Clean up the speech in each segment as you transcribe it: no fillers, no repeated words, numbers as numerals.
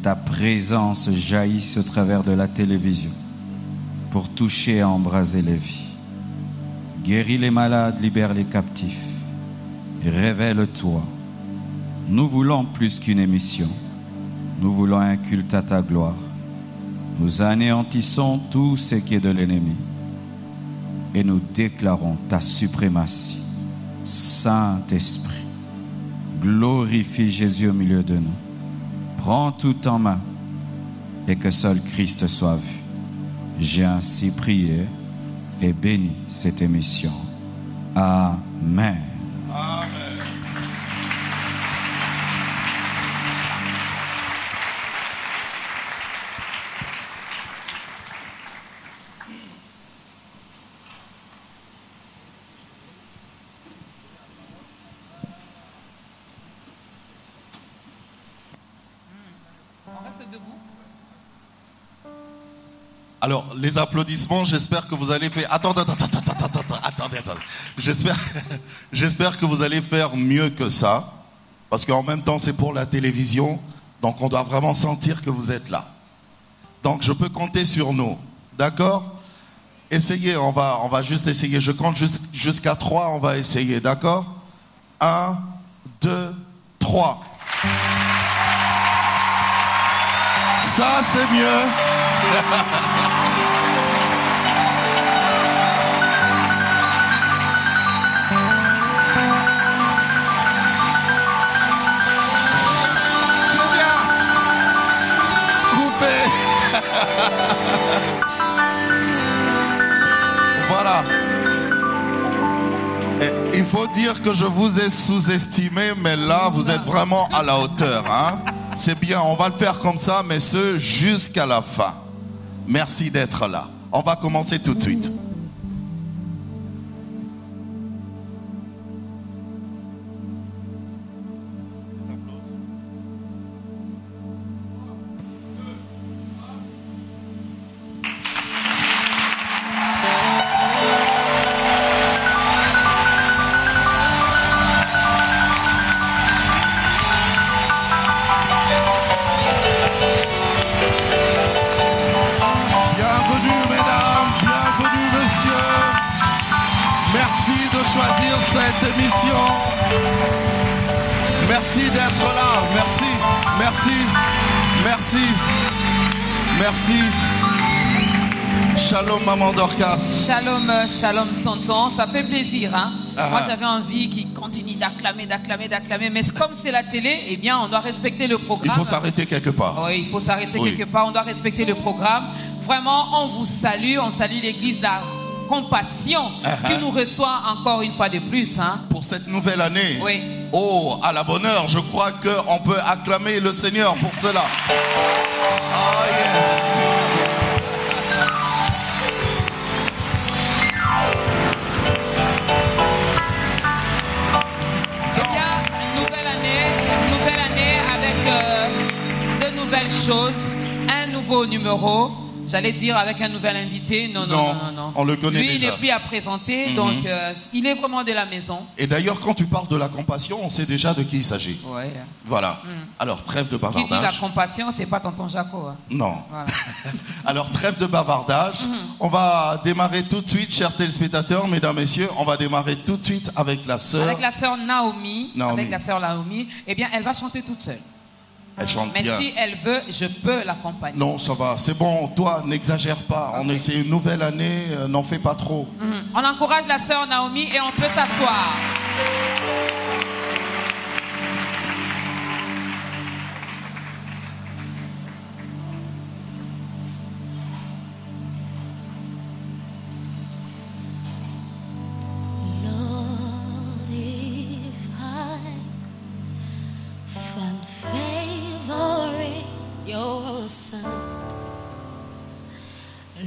ta présence jaillisse au travers de la télévision pour toucher et embraser les vies. Guéris les malades, libère les captifs. Et révèle-toi. Nous voulons plus qu'une émission. Nous voulons un culte à ta gloire. Nous anéantissons tout ce qui est de l'ennemi. Et nous déclarons ta suprématie. Saint-Esprit, glorifie Jésus au milieu de nous. Prends tout en main et que seul Christ soit vu. J'ai ainsi prié et béni cette émission. Amen. Amen. Alors, les applaudissements, j'espère que vous allez faire... Attendez. J'espère que vous allez faire mieux que ça. Parce qu'en même temps, c'est pour la télévision. Donc, on doit vraiment sentir que vous êtes là. Donc, je peux compter sur nous. D'accord? Essayez, on va juste essayer. Je compte jusqu'à 3, on va essayer. D'accord? 1, 2, 3. Ça, c'est mieux. C'est bien. Coupé. Voilà. Et il faut dire que je vous ai sous-estimé, mais là, vous êtes vraiment à la hauteur, hein? C'est bien, on va le faire comme ça, mais ce jusqu'à la fin. Merci d'être là. On va commencer tout de suite. Merci. Shalom, maman Dorcas. Shalom, shalom, tonton. Ça fait plaisir, hein? Moi, j'avais envie qu'il continue d'acclamer. Mais comme c'est la télé, eh bien, on doit respecter le programme. Il faut s'arrêter quelque part. Oui, il faut s'arrêter quelque part. On doit respecter le programme. Vraiment, on vous salue. On salue l'église de la compassion qui nous reçoit encore une fois de plus, hein? Pour cette nouvelle année. Oui. Oh, à la bonne heure, je crois qu'on peut acclamer le Seigneur pour cela. Ah, yes. Eh bien, nouvelle année avec de nouvelles choses, un nouveau numéro. J'allais dire avec un nouvel invité. Non. On le connaît Lui, déjà. il n'est plus à présenter, donc il est vraiment de la maison. Et d'ailleurs, quand tu parles de la compassion, on sait déjà de qui il s'agit. Ouais. Voilà. Alors, trêve de bavardage. Qui dit la compassion, c'est pas tonton Jaco. Hein. Non. Voilà. Alors, trêve de bavardage. On va démarrer tout de suite, chers téléspectateurs, mesdames, messieurs. On va démarrer tout de suite avec la sœur. Avec la sœur Naomi. Avec la sœur Naomi. Eh bien, elle va chanter toute seule. Elle chante mais bien. si elle veut, je peux l'accompagner. Non, ça va. C'est bon. Toi, n'exagère pas. Okay. C'est une nouvelle année. N'en fais pas trop. On encourage la sœur Naomi et on peut s'asseoir.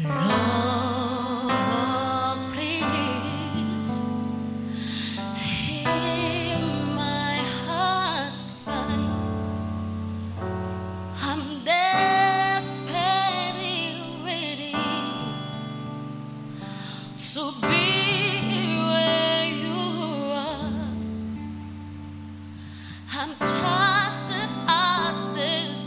Lord, please hear my heart's cry. I'm desperately ready to be where you are. I'm just an artist.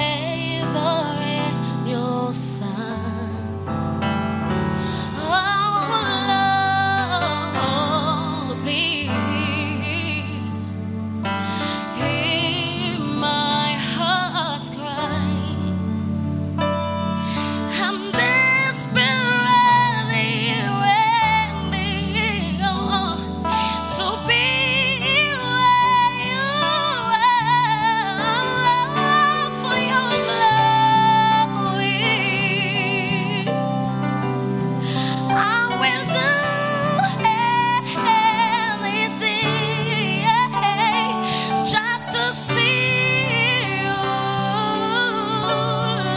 favor in your Son. Oh, Lord, please hear my heart cry. I'm desperately waiting to be where you are for your glory. I will do anything just to see you,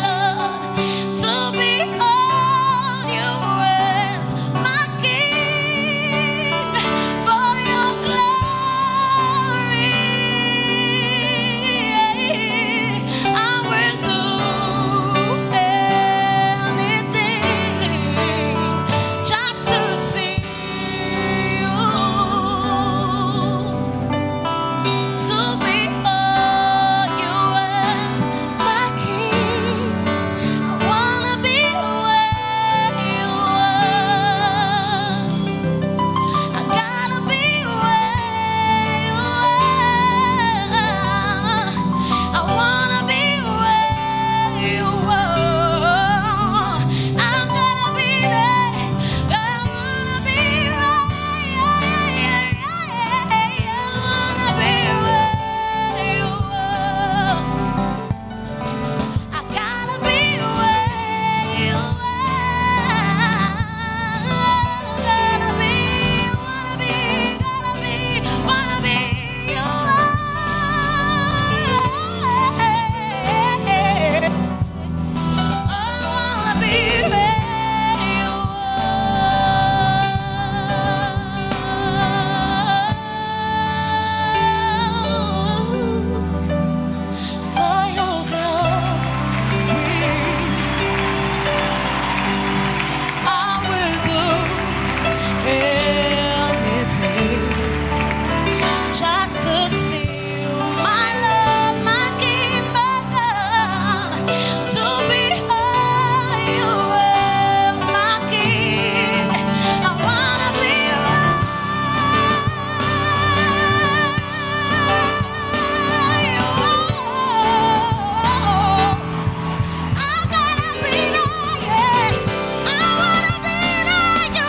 Lord, to behold you as my King for your glory. I will do anything just to see you, to behold you as my King. I wanna be where you are. I gotta be where you are. I wanna be where you are. I gotta be there. I wanna be right. I wanna be where you are. I gotta be where you are. Gotta be, wanna be you are. I wanna be where you are. For your glory, I will do anything just to see you, my love, my King, my God, to behold you as my King. I wanna be I gotta be there, yeah. I wanna be there, you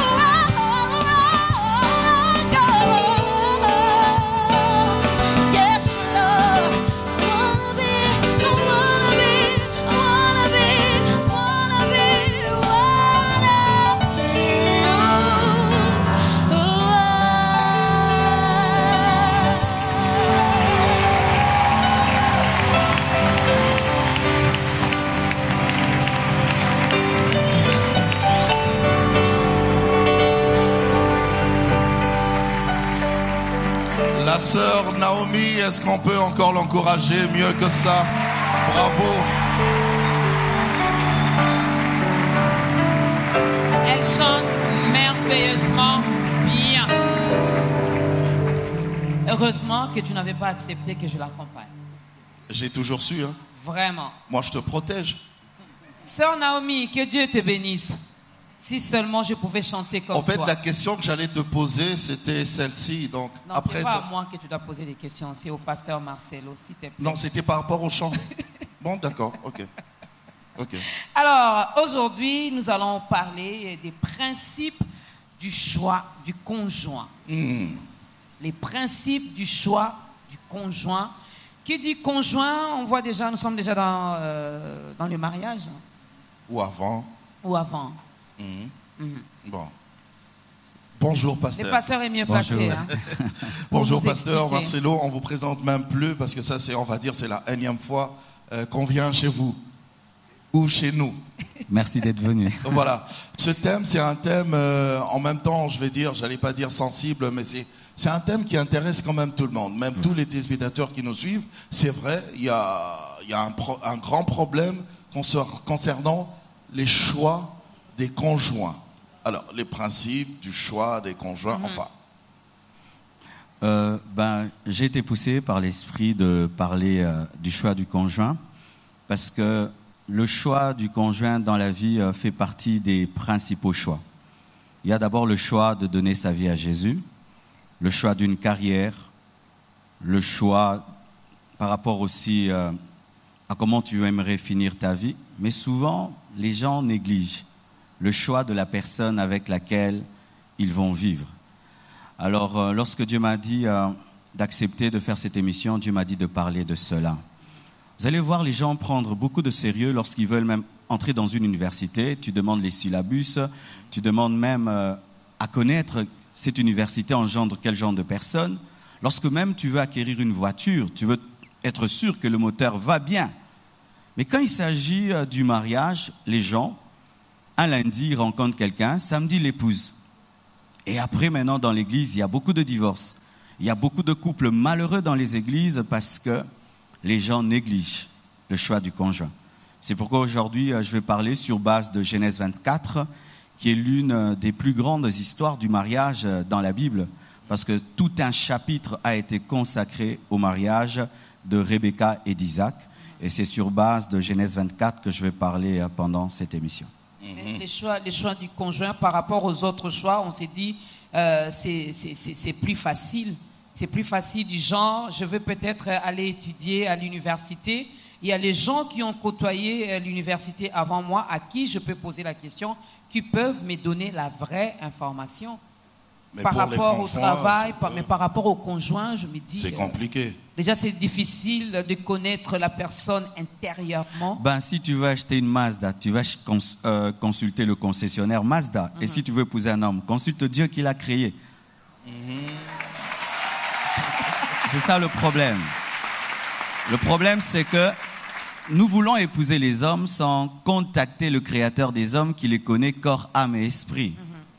yes, Lord. Wanna be, La sœur Naomi, est-ce qu'on peut encore l'encourager mieux que ça? Bravo. Elle chante merveilleusement bien. Heureusement que tu n'avais pas accepté que je l'accompagne. J'ai toujours su, hein. Vraiment. Moi, je te protège. Sœur Naomi, que Dieu te bénisse. Si seulement je pouvais chanter comme En fait, toi. la question que j'allais te poser, c'était celle-ci. Donc, Non, après c'est pas ça... à moi que tu dois poser des questions, c'est au pasteur Marcelo, s'il te plaît. Non, c'était par rapport au chant. Bon, d'accord, ok. Ok. Alors, aujourd'hui, nous allons parler des principes du choix du conjoint. Les principes du choix du conjoint. Qui dit conjoint, on voit déjà, nous sommes déjà dans le mariage. Ou avant. Ou avant. Bon. Bonjour, Le pasteur. pasteur est mieux Bonjour. placé. Hein, pour Bonjour, nous pasteur expliquer. Marcelo. On vous présente même plus parce que ça, c'est, on va dire, c'est la énième fois qu'on vient chez vous ou chez nous. Merci d'être venu. Voilà. Ce thème, c'est un thème, en même temps, je vais dire, j'allais pas dire sensible, mais c'est un thème qui intéresse quand même tout le monde, même tous les téléspectateurs qui nous suivent. C'est vrai, il y a un grand problème concernant les choix des conjoints. Alors, les principes du choix des conjoints, enfin. J'ai été poussé par l'esprit de parler du choix du conjoint parce que le choix du conjoint dans la vie fait partie des principaux choix. Il y a d'abord le choix de donner sa vie à Jésus, le choix d'une carrière, le choix par rapport aussi à comment tu aimerais finir ta vie. Mais souvent, les gens négligent le choix de la personne avec laquelle ils vont vivre. Alors, lorsque Dieu m'a dit d'accepter de faire cette émission, Dieu m'a dit de parler de cela. Vous allez voir les gens prendre beaucoup de sérieux lorsqu'ils veulent même entrer dans une université. Tu demandes les syllabus, tu demandes même à connaître cette université engendre quel genre de personnes. Lorsque même tu veux acquérir une voiture, tu veux être sûr que le moteur va bien. Mais quand il s'agit du mariage, les gens, un lundi, rencontrent quelqu'un, samedi, l'épousent. Et après, maintenant, dans l'église, il y a beaucoup de divorces. Il y a beaucoup de couples malheureux dans les églises parce que les gens négligent le choix du conjoint. C'est pourquoi aujourd'hui, je vais parler sur base de Genèse 24, qui est l'une des plus grandes histoires du mariage dans la Bible, parce que tout un chapitre a été consacré au mariage de Rebecca et d'Isaac. Et c'est sur base de Genèse 24 que je vais parler pendant cette émission. Les choix du conjoint par rapport aux autres choix, on s'est dit, c'est plus facile. C'est plus facile du genre, je veux peut-être aller étudier à l'université. Il y a les gens qui ont côtoyé l'université avant moi, à qui je peux poser la question, qui peuvent me donner la vraie information. Mais par pour les rapport au conjoints, travail, mais par rapport au conjoint, je me dis... C'est compliqué. Déjà, c'est difficile de connaître la personne intérieurement. Si tu veux acheter une Mazda, tu vas consulter le concessionnaire Mazda. Et si tu veux épouser un homme, consulte Dieu qui l'a créé. C'est ça le problème. Le problème, c'est que nous voulons épouser les hommes sans contacter le Créateur des hommes qui les connaît corps, âme et esprit.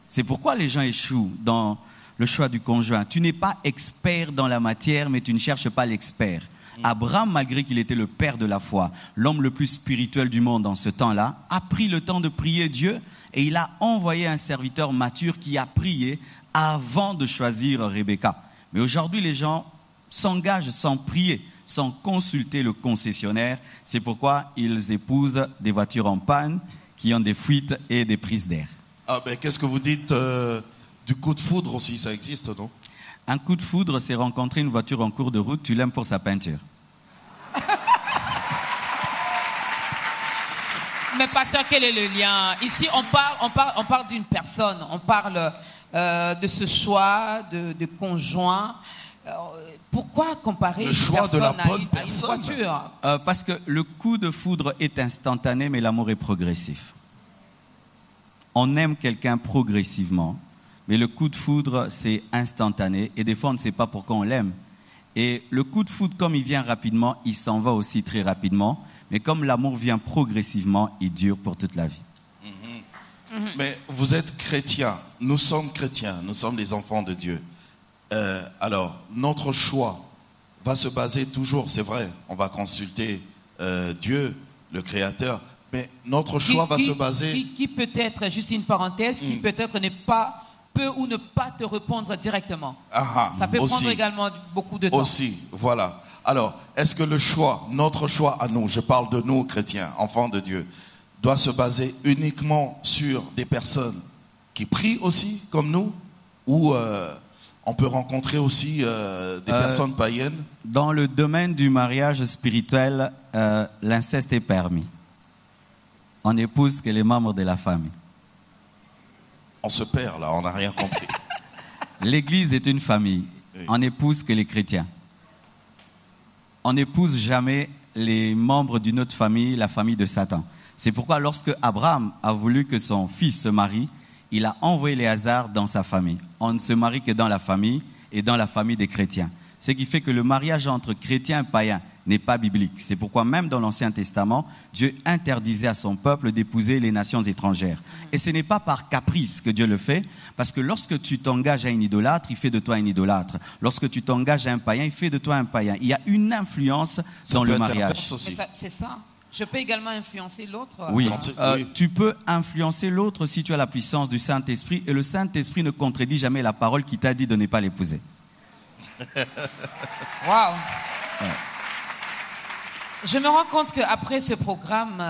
C'est pourquoi les gens échouent dans le choix du conjoint. Tu n'es pas expert dans la matière, mais tu ne cherches pas l'expert. Abraham, malgré qu'il était le père de la foi, l'homme le plus spirituel du monde en ce temps-là, a pris le temps de prier Dieu et il a envoyé un serviteur mature qui a prié avant de choisir Rebecca. Mais aujourd'hui, les gens s'engagent sans prier, sans consulter le concessionnaire. C'est pourquoi ils épousent des voitures en panne qui ont des fuites et des prises d'air. Qu'est-ce que vous dites du coup de foudre aussi, ça existe, non? Un coup de foudre, c'est rencontrer une voiture en cours de route, tu l'aimes pour sa peinture. Mais pasteur, quel est le lien? Ici, on parle d'une personne, on parle de ce choix de conjoint. Pourquoi comparer le choix de la bonne à une voiture? Parce que le coup de foudre est instantané, mais l'amour est progressif. On aime quelqu'un progressivement, mais le coup de foudre, c'est instantané. Et des fois, on ne sait pas pourquoi on l'aime. Et le coup de foudre, comme il vient rapidement, il s'en va aussi très rapidement. Mais comme l'amour vient progressivement, il dure pour toute la vie. Mais vous êtes chrétiens, nous sommes chrétiens, nous sommes les enfants de Dieu. Alors, notre choix va se baser toujours, c'est vrai, on va consulter Dieu, le Créateur, mais notre choix va se baser... Qui peut-être, juste une parenthèse, qui peut-être peut ou ne pas te répondre directement. Ça peut prendre également beaucoup de temps. Aussi, voilà. Alors, est-ce que notre choix à nous, je parle de nous chrétiens, enfants de Dieu, doit se baser uniquement sur des personnes qui prient aussi, comme nous, ou on peut rencontrer aussi des personnes païennes? Dans le domaine du mariage spirituel, l'inceste est permis. On épouse que les membres de la famille. On se perd là, on n'a rien compris. L'Église est une famille. Oui. On n'épouse que les chrétiens. On n'épouse jamais les membres d'une autre famille, la famille de Satan. C'est pourquoi lorsque Abraham a voulu que son fils se marie, il a envoyé Éléazar dans sa famille. On ne se marie que dans la famille et dans la famille des chrétiens. Ce qui fait que le mariage entre chrétiens et païens n'est pas biblique. C'est pourquoi même dans l'Ancien Testament, Dieu interdisait à son peuple d'épouser les nations étrangères. Et ce n'est pas par caprice que Dieu le fait, parce que lorsque tu t'engages à un idolâtre, il fait de toi un idolâtre. Lorsque tu t'engages à un païen, il fait de toi un païen. Il y a une influence dans le mariage. C'est ça. Je peux également influencer l'autre. Oui, tu peux influencer l'autre si tu as la puissance du Saint-Esprit. Et le Saint-Esprit ne contredit jamais la parole qui t'a dit de ne pas l'épouser. Waouh. Je me rends compte qu'après ce programme,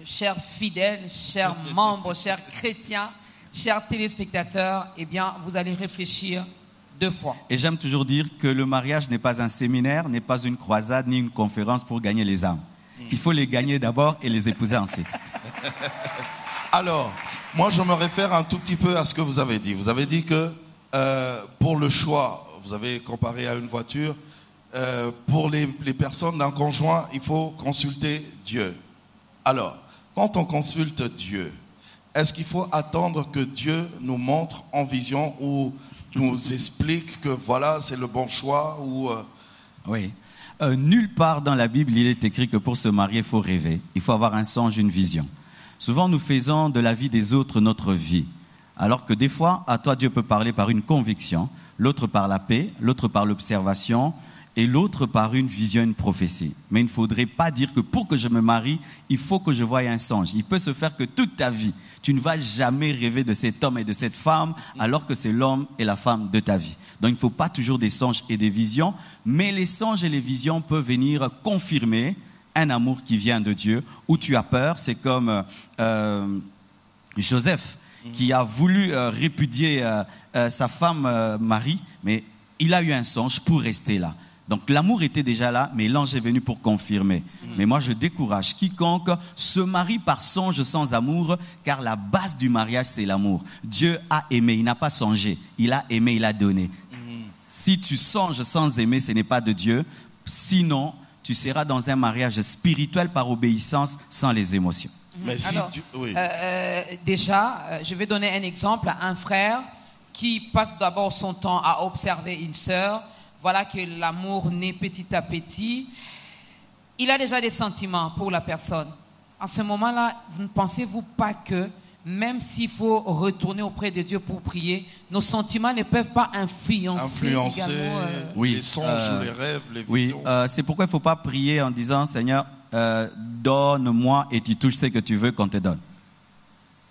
chers fidèles, chers membres, chers chrétiens, chers téléspectateurs, eh bien, vous allez réfléchir 2 fois. Et j'aime toujours dire que le mariage n'est pas un séminaire, n'est pas une croisade, ni une conférence pour gagner les âmes. Il faut les gagner d'abord et les épouser ensuite. Alors, moi je me réfère un tout petit peu à ce que vous avez dit. Vous avez dit que pour le choix, vous avez comparé à une voiture, pour les personnes d'un conjoint, il faut consulter Dieu. Alors, quand on consulte Dieu, est-ce qu'il faut attendre que Dieu nous montre en vision ou nous explique que voilà, c'est le bon choix ou Oui. Nulle part dans la Bible, il est écrit que pour se marier, il faut rêver. Il faut avoir un songe, une vision. Souvent, nous faisons de la vie des autres notre vie. Alors que des fois, à toi, Dieu peut parler par une conviction, l'autre par la paix, l'autre par l'observation et l'autre par une vision, une prophétie. Mais il ne faudrait pas dire que pour que je me marie, il faut que je voie un songe. Il peut se faire que toute ta vie, tu ne vas jamais rêver de cet homme et de cette femme, alors que c'est l'homme et la femme de ta vie. Donc il ne faut pas toujours des songes et des visions, mais les songes et les visions peuvent venir confirmer un amour qui vient de Dieu, où tu as peur. C'est comme Joseph, qui a voulu répudier sa femme Marie, mais il a eu un songe pour rester là. Donc l'amour était déjà là, mais l'ange est venu pour confirmer. Mais moi je décourage quiconque se marie par songe sans amour, car la base du mariage c'est l'amour. Dieu a aimé, il n'a pas songé, il a aimé, il a donné. Si tu songes sans aimer, ce n'est pas de Dieu. Sinon, tu seras dans un mariage spirituel par obéissance sans les émotions. Mais si Alors, oui. Déjà, je vais donner un exemple. Un frère qui passe d'abord son temps à observer une sœur. Voilà que l'amour naît petit à petit. Il a déjà des sentiments pour la personne. En ce moment-là, ne pensez-vous pas que même s'il faut retourner auprès de Dieu pour prier, nos sentiments ne peuvent pas influencer également, les songes, les rêves, les visions. Oui, c'est pourquoi il ne faut pas prier en disant « Seigneur, donne-moi » et tu touches ce que tu veux qu'on te donne.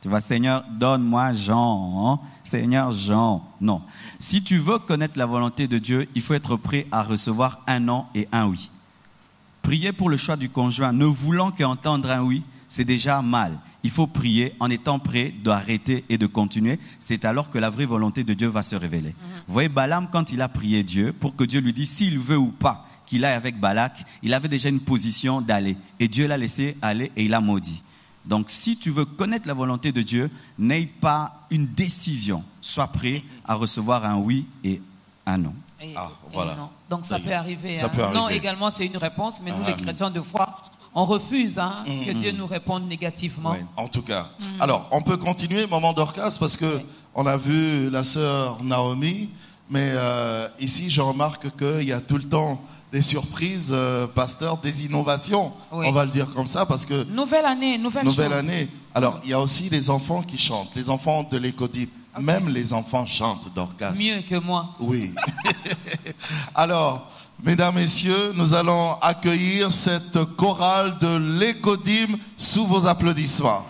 Tu vas, Seigneur, donne-moi Jean. Hein? Seigneur, Jean. Non. Si tu veux connaître la volonté de Dieu, il faut être prêt à recevoir un non et un oui. Prier pour le choix du conjoint, ne voulant qu'entendre un oui, c'est déjà mal. Il faut prier en étant prêt d'arrêter et de continuer. C'est alors que la vraie volonté de Dieu va se révéler. Vous voyez, Balaam, quand il a prié Dieu, pour que Dieu lui dise s'il veut ou pas qu'il aille avec Balak, il avait déjà une position d'aller. Et Dieu l'a laissé aller et il a maudit. Donc, si tu veux connaître la volonté de Dieu, n'aie pas une décision. Sois prêt à recevoir un oui et un non. Voilà. Non. Donc, ça peut arriver. Ça peut Non, arriver. également, c'est une réponse, mais nous, les chrétiens, de fois, on refuse que Dieu nous réponde négativement. Oui, en tout cas. Alors, on peut continuer, moment d'orcas, parce que on a vu la sœur Naomi, mais ici, je remarque qu'il y a tout le temps des surprises, pasteur, des innovations. Oui. On va le dire comme ça, parce que Nouvelle année, nouvelle chose. année. Alors, il y a aussi les enfants qui chantent, les enfants de l'écodip. Même les enfants chantent d'orcas. Mieux que moi. Oui. Alors, mesdames, messieurs, nous allons accueillir cette chorale de l'écodim sous vos applaudissements.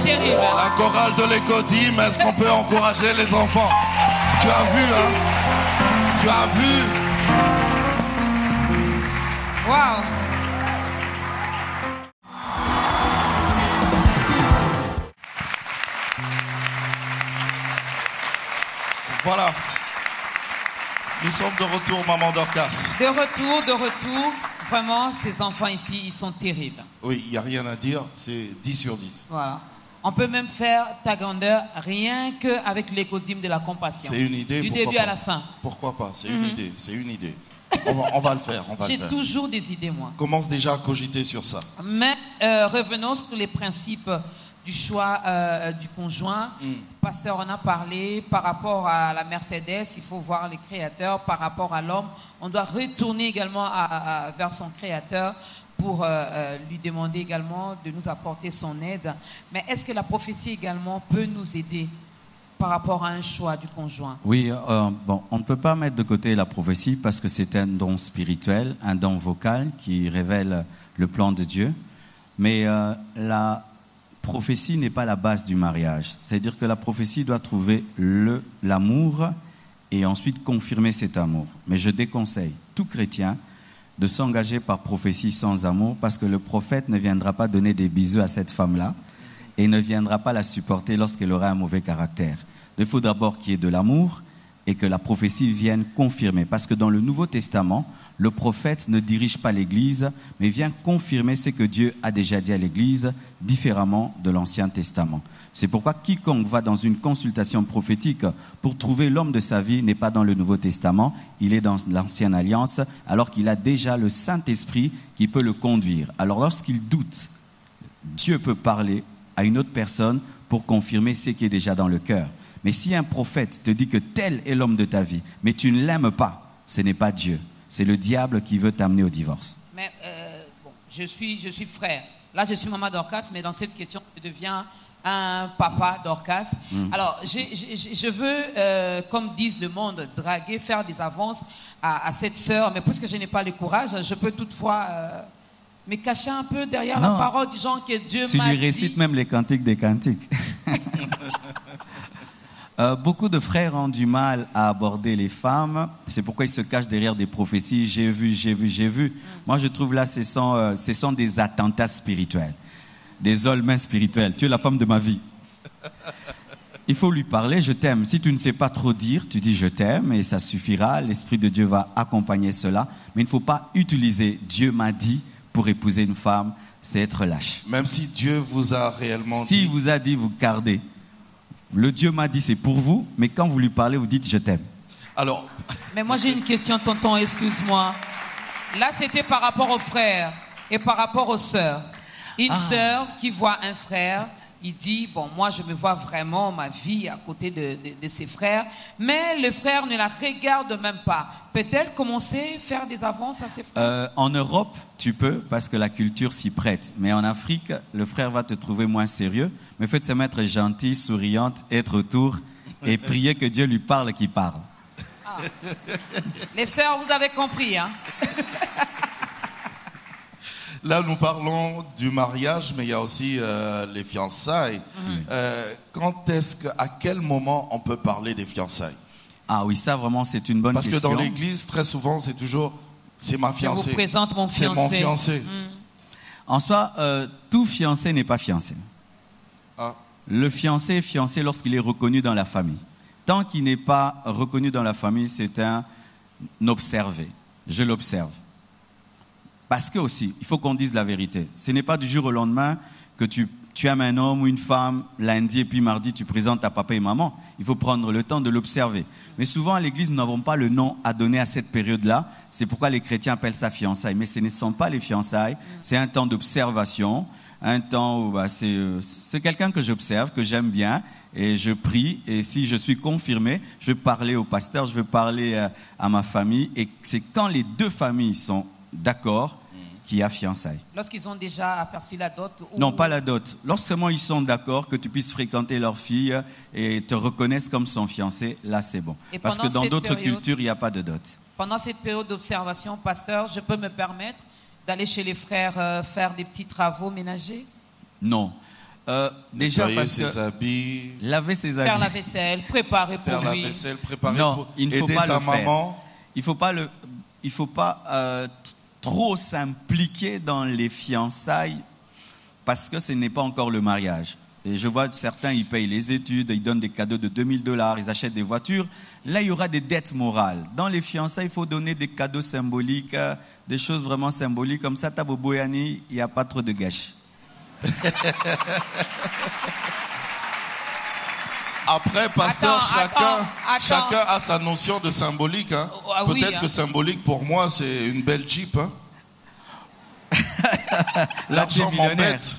terrible. La chorale de l'Écodim, est-ce qu'on peut encourager les enfants? Tu as vu, hein? Tu as vu? Waouh. Voilà. Nous sommes de retour, maman Dorcas. De retour. Vraiment, ces enfants ici, ils sont terribles. Oui, il n'y a rien à dire, c'est 10 sur 10. Voilà. On peut même faire ta grandeur rien qu'avec l'écodyme de la compassion. C'est une idée. Du pourquoi début pas? à la fin. Pourquoi pas? C'est une idée, c'est une idée. On va le faire, on va le J'ai faire. toujours des idées, moi. Commence déjà à cogiter sur ça. Mais revenons sur les principes du choix du conjoint. Pasteur, on a parlé par rapport à la Mercedes, il faut voir les créateurs. Par rapport à l'homme, on doit retourner également vers son créateur pour lui demander également de nous apporter son aide. Mais est-ce que la prophétie également peut nous aider par rapport à un choix du conjoint? Oui, bon, on ne peut pas mettre de côté la prophétie parce que c'est un don spirituel, un don vocal qui révèle le plan de Dieu. Mais la prophétie n'est pas la base du mariage. C'est-à-dire que la prophétie doit trouver l'amour et ensuite confirmer cet amour. Mais je déconseille tout chrétien de s'engager par prophétie sans amour parce que le prophète ne viendra pas donner des bisous à cette femme-là et ne viendra pas la supporter lorsqu'elle aura un mauvais caractère. Il faut d'abord qu'il y ait de l'amour et que la prophétie vienne confirmer. Parce que dans le Nouveau Testament, le prophète ne dirige pas l'Église, mais vient confirmer ce que Dieu a déjà dit à l'Église, différemment de l'Ancien Testament. C'est pourquoi quiconque va dans une consultation prophétique pour trouver l'homme de sa vie n'est pas dans le Nouveau Testament, il est dans l'Ancienne Alliance, alors qu'il a déjà le Saint-Esprit qui peut le conduire. Alors lorsqu'il doute, Dieu peut parler à une autre personne pour confirmer ce qui est déjà dans le cœur. Mais si un prophète te dit que tel est l'homme de ta vie, mais tu ne l'aimes pas, ce n'est pas Dieu. C'est le diable qui veut t'amener au divorce. Mais bon, je suis frère. Là, je suis maman Dorcas, mais dans cette question, je deviens un papa Dorcas. Alors, je veux, comme disent le monde, draguer, faire des avances à cette sœur. Mais puisque je n'ai pas le courage, je peux toutefois me cacher un peu derrière la parole, disant que Dieu m'a dit... Tu lui récites même les cantiques des cantiques. Beaucoup de frères ont du mal à aborder les femmes. C'est pourquoi ils se cachent derrière des prophéties. J'ai vu. Moi, je trouve là, ce sont des attentats spirituels. Des olmens spirituels. Tu es la femme de ma vie. Il faut lui parler, je t'aime. Si tu ne sais pas trop dire, tu dis je t'aime et ça suffira. L'Esprit de Dieu va accompagner cela. Mais il ne faut pas utiliser Dieu m'a dit pour épouser une femme. C'est être lâche. Même si Dieu vous a réellement dit. S'il vous a dit, vous gardez. Le Dieu m'a dit c'est pour vous, mais quand vous lui parlez, vous dites je t'aime. Alors. Mais moi j'ai une question, tonton, excuse-moi. Là c'était par rapport aux frères et par rapport aux sœurs. Une sœur qui voit un frère, il dit bon moi je me vois vraiment ma vie à côté de ses frères, mais le frère ne la regarde même pas. Peut-elle commencer à faire des avances à ses frères? En Europe, tu peux parce que la culture s'y prête. Mais en Afrique, le frère va te trouver moins sérieux. Mais faites se mettre gentille, souriante, être autour et prier que Dieu lui parle qu'il parle. Ah. Les sœurs, vous avez compris, hein? Là, nous parlons du mariage, mais il y a aussi les fiançailles. À quel moment on peut parler des fiançailles? Ah oui, ça vraiment, c'est une bonne question. Parce que dans l'église, très souvent, c'est toujours, c'est ma fiancée. Je vous présente mon fiancé. C'est mon fiancé. En soi, tout fiancé n'est pas fiancé. Ah. Le fiancé est fiancé lorsqu'il est reconnu dans la famille. Tant qu'il n'est pas reconnu dans la famille, c'est un observé. Je l'observe. Parce que aussi, il faut qu'on dise la vérité. Ce n'est pas du jour au lendemain que tu aimes un homme ou une femme, lundi et puis mardi, tu présentes à papa et maman. Il faut prendre le temps de l'observer. Mais souvent, à l'église, nous n'avons pas le nom à donner à cette période-là. C'est pourquoi les chrétiens appellent ça fiançailles. Mais ce ne sont pas les fiançailles. C'est un temps d'observation, un temps où c'est quelqu'un que j'observe, que j'aime bien, et je prie. Et si je suis confirmé, je vais parler au pasteur, je vais parler à ma famille. Et c'est quand les deux familles sont d'accord qu'il y a fiançailles. Lorsqu'ils ont déjà aperçu la dot ou... Non, pas la dot. Lorsqu'ils sont d'accord que tu puisses fréquenter leur fille et te reconnaissent comme son fiancé, là c'est bon. Et parce que dans d'autres cultures, il n'y a pas de dot. Pendant cette période d'observation, pasteur, je peux me permettre d'aller chez les frères faire des petits travaux ménagers? Non. Déjà nettoyer parce ses que habits, laver ses Faire la habits. vaisselle, préparer pour faire la lui. vaisselle, préparer Non, pour il ne faut aider pas sa le faire. maman. Il faut pas trop s'impliquer dans les fiançailles parce que ce n'est pas encore le mariage. Et je vois certains, ils payent les études, ils donnent des cadeaux de $2000, ils achètent des voitures. Là, il y aura des dettes morales. Dans les fiançailles, il faut donner des cadeaux symboliques, des choses vraiment symboliques. Comme ça, Tabo Boyani, il n'y a pas trop de gâchis. Après, pasteur, Attends. chacun a sa notion de symbolique. Hein. Ah oui, Peut-être hein. que symbolique, pour moi, c'est une belle Jeep. Hein. L'argent m'embête.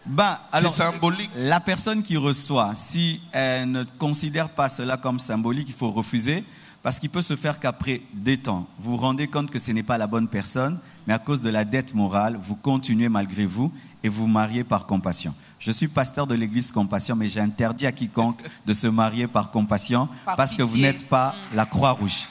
Ben, C'est alors, symbolique. la personne qui reçoit, si elle ne considère pas cela comme symbolique, il faut refuser, parce qu'il peut se faire qu'après des temps, vous vous rendez compte que ce n'est pas la bonne personne, mais à cause de la dette morale, vous continuez malgré vous et vous mariez par compassion. Je suis pasteur de l'église Compassion, mais j'interdis à quiconque de se marier par compassion, Par parce que vous pitié. n'êtes pas la Croix-Rouge.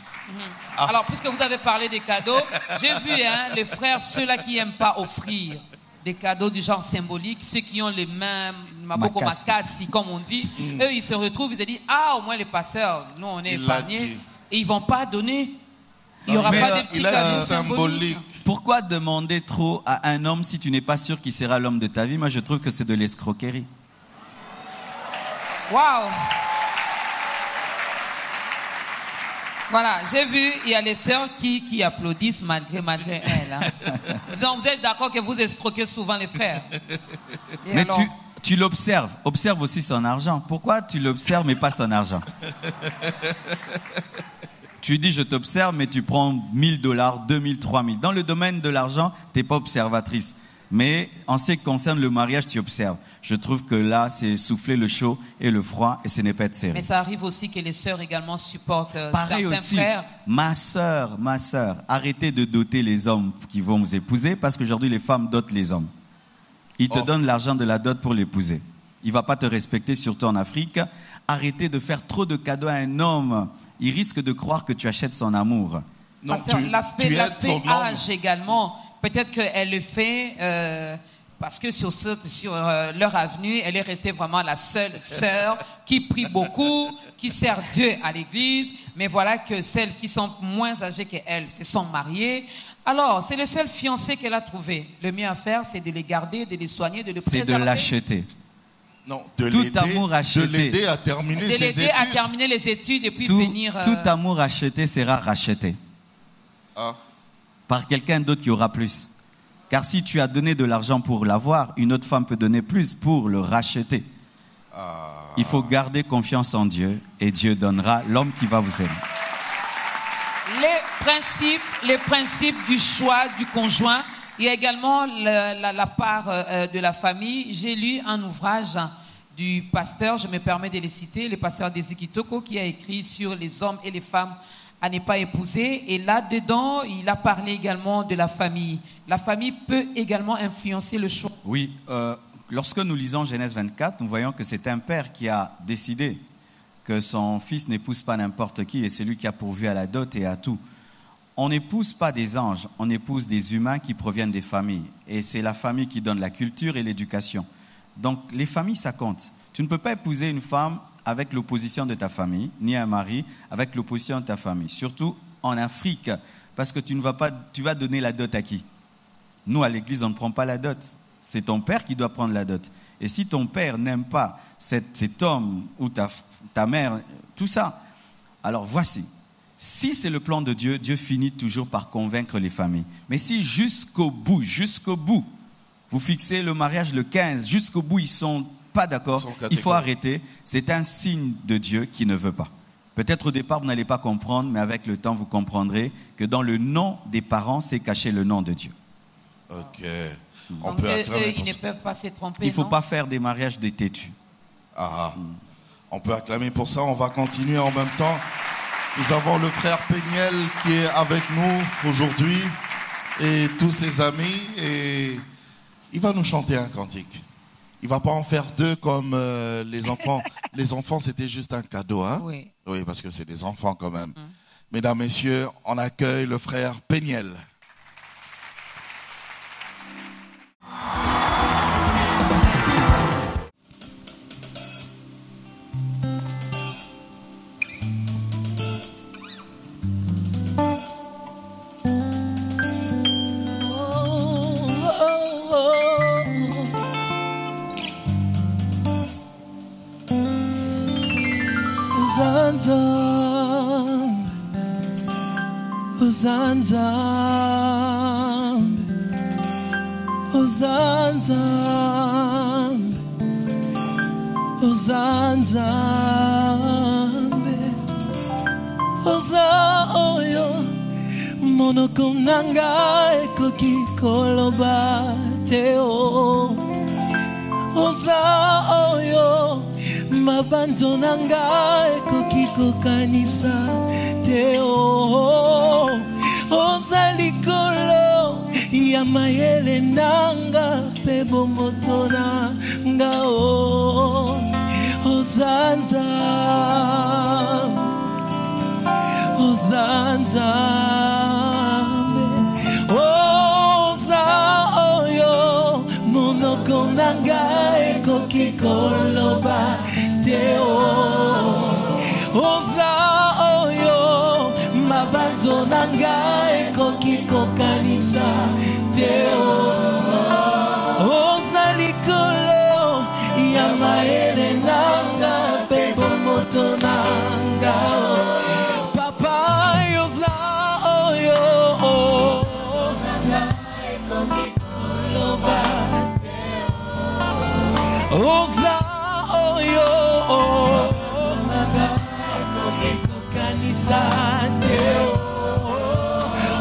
Alors, puisque vous avez parlé des cadeaux, j'ai vu les frères, ceux-là qui n'aiment pas offrir des cadeaux du genre symbolique, ceux qui ont les mains, maboko Makasi. makasi, comme on dit, eux, ils se retrouvent, ils se disent, au moins les pasteurs, nous, on est Il l'a épargnés, dit. et ils ne vont pas donner. Il n'y Non, aura mais, pas des petits il a cadeaux dit symbolique. Pourquoi demander trop à un homme si tu n'es pas sûr qu'il sera l'homme de ta vie? Moi, je trouve que c'est de l'escroquerie. Waouh! Voilà, j'ai vu, il y a les sœurs qui applaudissent malgré elles. Hein. Donc, vous êtes d'accord que vous escroquez souvent les frères? Et Mais alors? tu l'observes. Observe aussi son argent. Pourquoi tu l'observes mais pas son argent? Tu dis, je t'observe, mais tu prends $1000, $2000, $3000. Dans le domaine de l'argent, tu n'es pas observatrice. Mais en ce qui concerne le mariage, tu observes. Je trouve que là, c'est souffler le chaud et le froid, et ce n'est pas être sérieux. Mais ça arrive aussi que les sœurs également supportent Pareil certains aussi, frères. ma sœur, arrêtez de doter les hommes qui vont vous épouser, parce qu'aujourd'hui, les femmes dotent les hommes. Ils te donnent l'argent de la dot pour l'épouser. Il ne va pas te respecter, surtout en Afrique. Arrêtez de faire trop de cadeaux à un homme. Il risque de croire que tu achètes son amour. Non, Pasteur, l'aspect aides ton homme. âge également, peut-être qu'elle le fait parce que sur leur avenue, elle est restée vraiment la seule sœur qui prie beaucoup, qui sert Dieu à l'église, mais voilà que celles qui sont moins âgées qu'elle se sont mariées. Alors, c'est le seul fiancé qu'elle a trouvé. Le mieux à faire, c'est de les garder, de les soigner, de les C'est préserver. de l'acheter. Non, de Tout l'aider, amour acheté. de l'aider à terminer De ses l'aider à études. terminer les études et puis Tout, venir... tout amour acheté sera racheté Ah. par quelqu'un d'autre qui aura plus. Car si tu as donné de l'argent pour l'avoir, une autre femme peut donner plus pour le racheter. Il faut garder confiance en Dieu et Dieu donnera l'homme qui va vous aimer. Les principes du choix du conjoint. Il y a également la part de la famille. J'ai lu un ouvrage du pasteur, je me permets de les citer, le pasteur Désir Kitoko, qui a écrit sur les hommes et les femmes à ne pas épouser. Et là-dedans, il a parlé également de la famille. La famille peut également influencer le choix. Oui, lorsque nous lisons Genèse 24, nous voyons que c'est un père qui a décidé que son fils n'épouse pas n'importe qui et c'est lui qui a pourvu à la dot et à tout. On n'épouse pas des anges, on épouse des humains qui proviennent des familles. Et c'est la famille qui donne la culture et l'éducation. Donc les familles, ça compte. Tu ne peux pas épouser une femme avec l'opposition de ta famille, ni un mari avec l'opposition de ta famille. Surtout en Afrique, parce que tu vas donner la dot à qui? Nous, à l'église, on ne prend pas la dot. C'est ton père qui doit prendre la dot. Et si ton père n'aime pas cet homme ou ta mère, tout ça, alors voici. Si c'est le plan de Dieu, Dieu finit toujours par convaincre les familles. Mais si jusqu'au bout, vous fixez le mariage le 15, jusqu'au bout, ils ne sont pas d'accord, il faut arrêter. C'est un signe de Dieu qui ne veut pas. Peut-être au départ, vous n'allez pas comprendre, mais avec le temps, vous comprendrez que dans le nom des parents, c'est caché le nom de Dieu. Ok. Donc, ils ne peuvent pas se tromper. Il ne faut non? pas faire des mariages de têtus. On peut acclamer pour ça. On va continuer en même temps. Nous avons le frère Péniel qui est avec nous aujourd'hui et tous ses amis. Et il va nous chanter un cantique. Il ne va pas en faire deux comme les enfants. Les enfants, c'était juste un cadeau. Hein? Oui. Oui, parce que c'est des enfants quand même. Mesdames, messieurs, on accueille le frère Péniel. Monokonanga ekoki koloba te o Oza oyo mabanzo nanga ekoki kokanisa te o Oza likolo ya mayele nanga pe bomoto nanga o Ozanza Nanga ekoki koloba te o Oza oyo mabanzo nanga ekoki kokanisa te o Oza likolo ya maele nanga pe bomoto nanga Papa Oza oyo nanga ekoki koloba Oza oyo kanisa te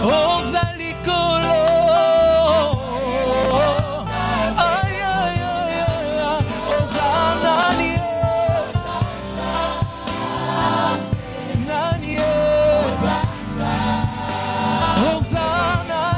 Oza likolo ay ay ay Oza nani Oza nani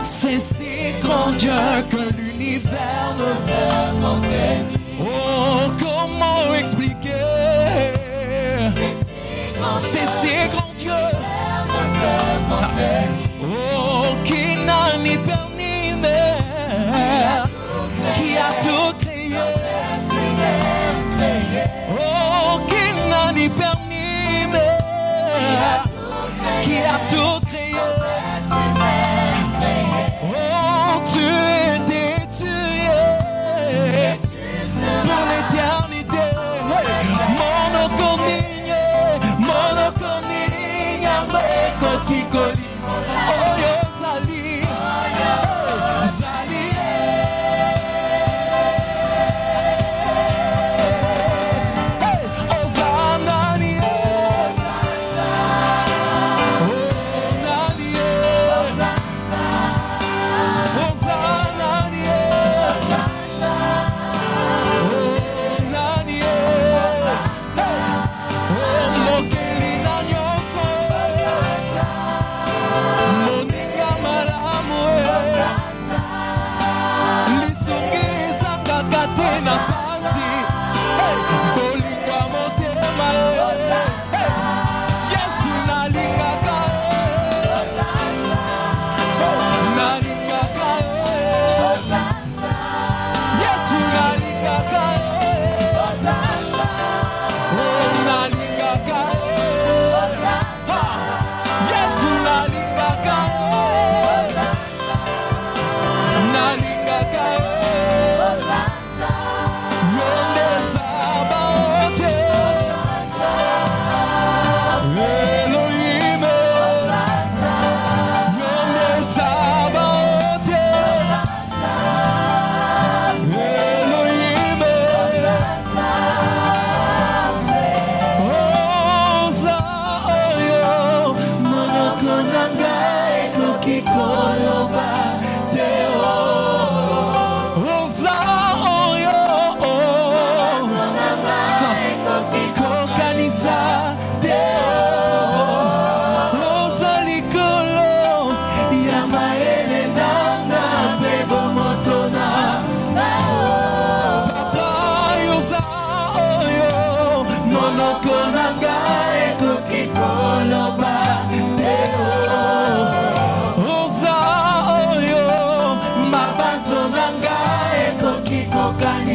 C'est si grand Dieu que l'univers ne peut contenir. Oh, comment expliquer? C'est si grand Dieu oh, qui n'a ni père ni mère, qui a tout créé. Oh, qui n'a ni père ni mère, qui a tout créé. Tu es détué pour l'éternité. Monocomigne, meko kikoli. Oyo sali,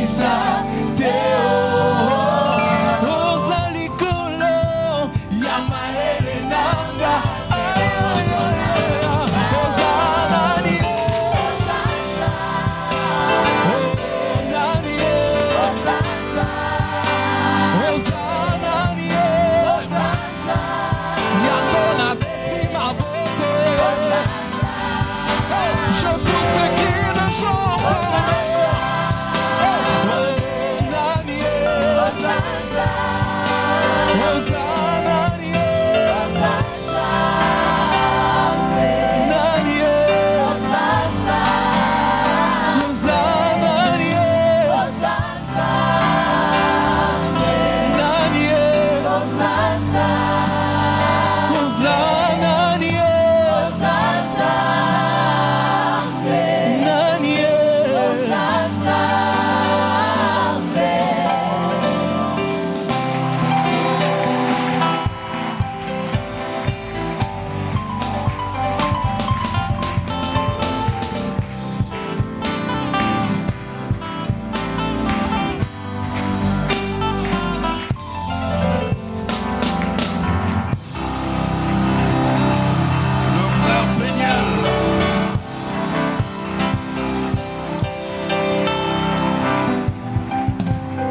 Isa Teo Ozali Kolo Yama Elenanga Ozalani Ozalani Yatona Beti Maboko Je pousse le cri de chant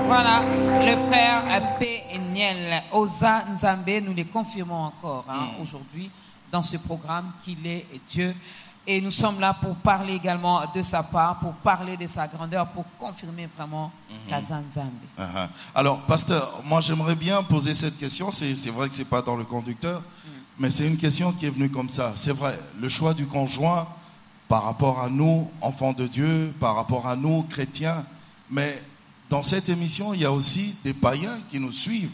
Voilà, le frère Péniel, Oza Nzambe, nous les confirmons encore aujourd'hui dans ce programme qu'il est Dieu. Et nous sommes là pour parler également de sa part, pour parler de sa grandeur, pour confirmer vraiment Kaza Nzambe. Alors, pasteur, moi j'aimerais bien poser cette question. C'est vrai que ce n'est pas dans le conducteur, mais c'est une question qui est venue comme ça. C'est vrai, le choix du conjoint par rapport à nous, enfants de Dieu, par rapport à nous, chrétiens, mais dans cette émission, il y a aussi des païens qui nous suivent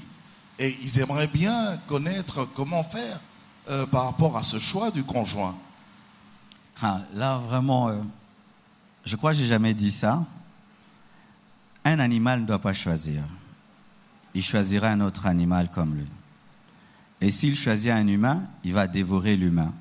et ils aimeraient bien connaître comment faire par rapport à ce choix du conjoint. Là, vraiment, je crois que je n'ai jamais dit ça. Un animal ne doit pas choisir. Il choisira un autre animal comme lui. Et s'il choisit un humain, il va dévorer l'humain.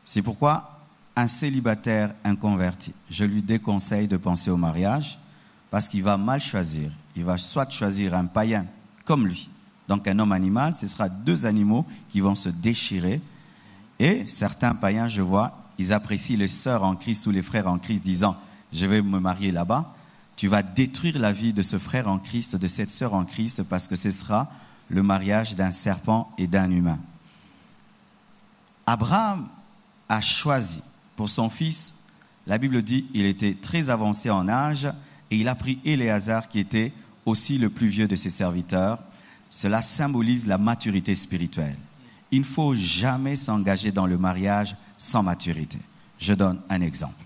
C'est pourquoi un célibataire inconverti, je lui déconseille de penser au mariage parce qu'il va mal choisir. Il va soit choisir un païen comme lui. Donc un homme animal, ce sera deux animaux qui vont se déchirer. Et certains païens, je vois, ils apprécient les sœurs en Christ ou les frères en Christ disant « je vais me marier là-bas ». Tu vas détruire la vie de ce frère en Christ, de cette sœur en Christ, parce que ce sera le mariage d'un serpent et d'un humain. Abraham a choisi pour son fils, la Bible dit, il était très avancé en âge et il a pris Éléazar qui était aussi le plus vieux de ses serviteurs. Cela symbolise la maturité spirituelle. Il ne faut jamais s'engager dans le mariage sans maturité. Je donne un exemple.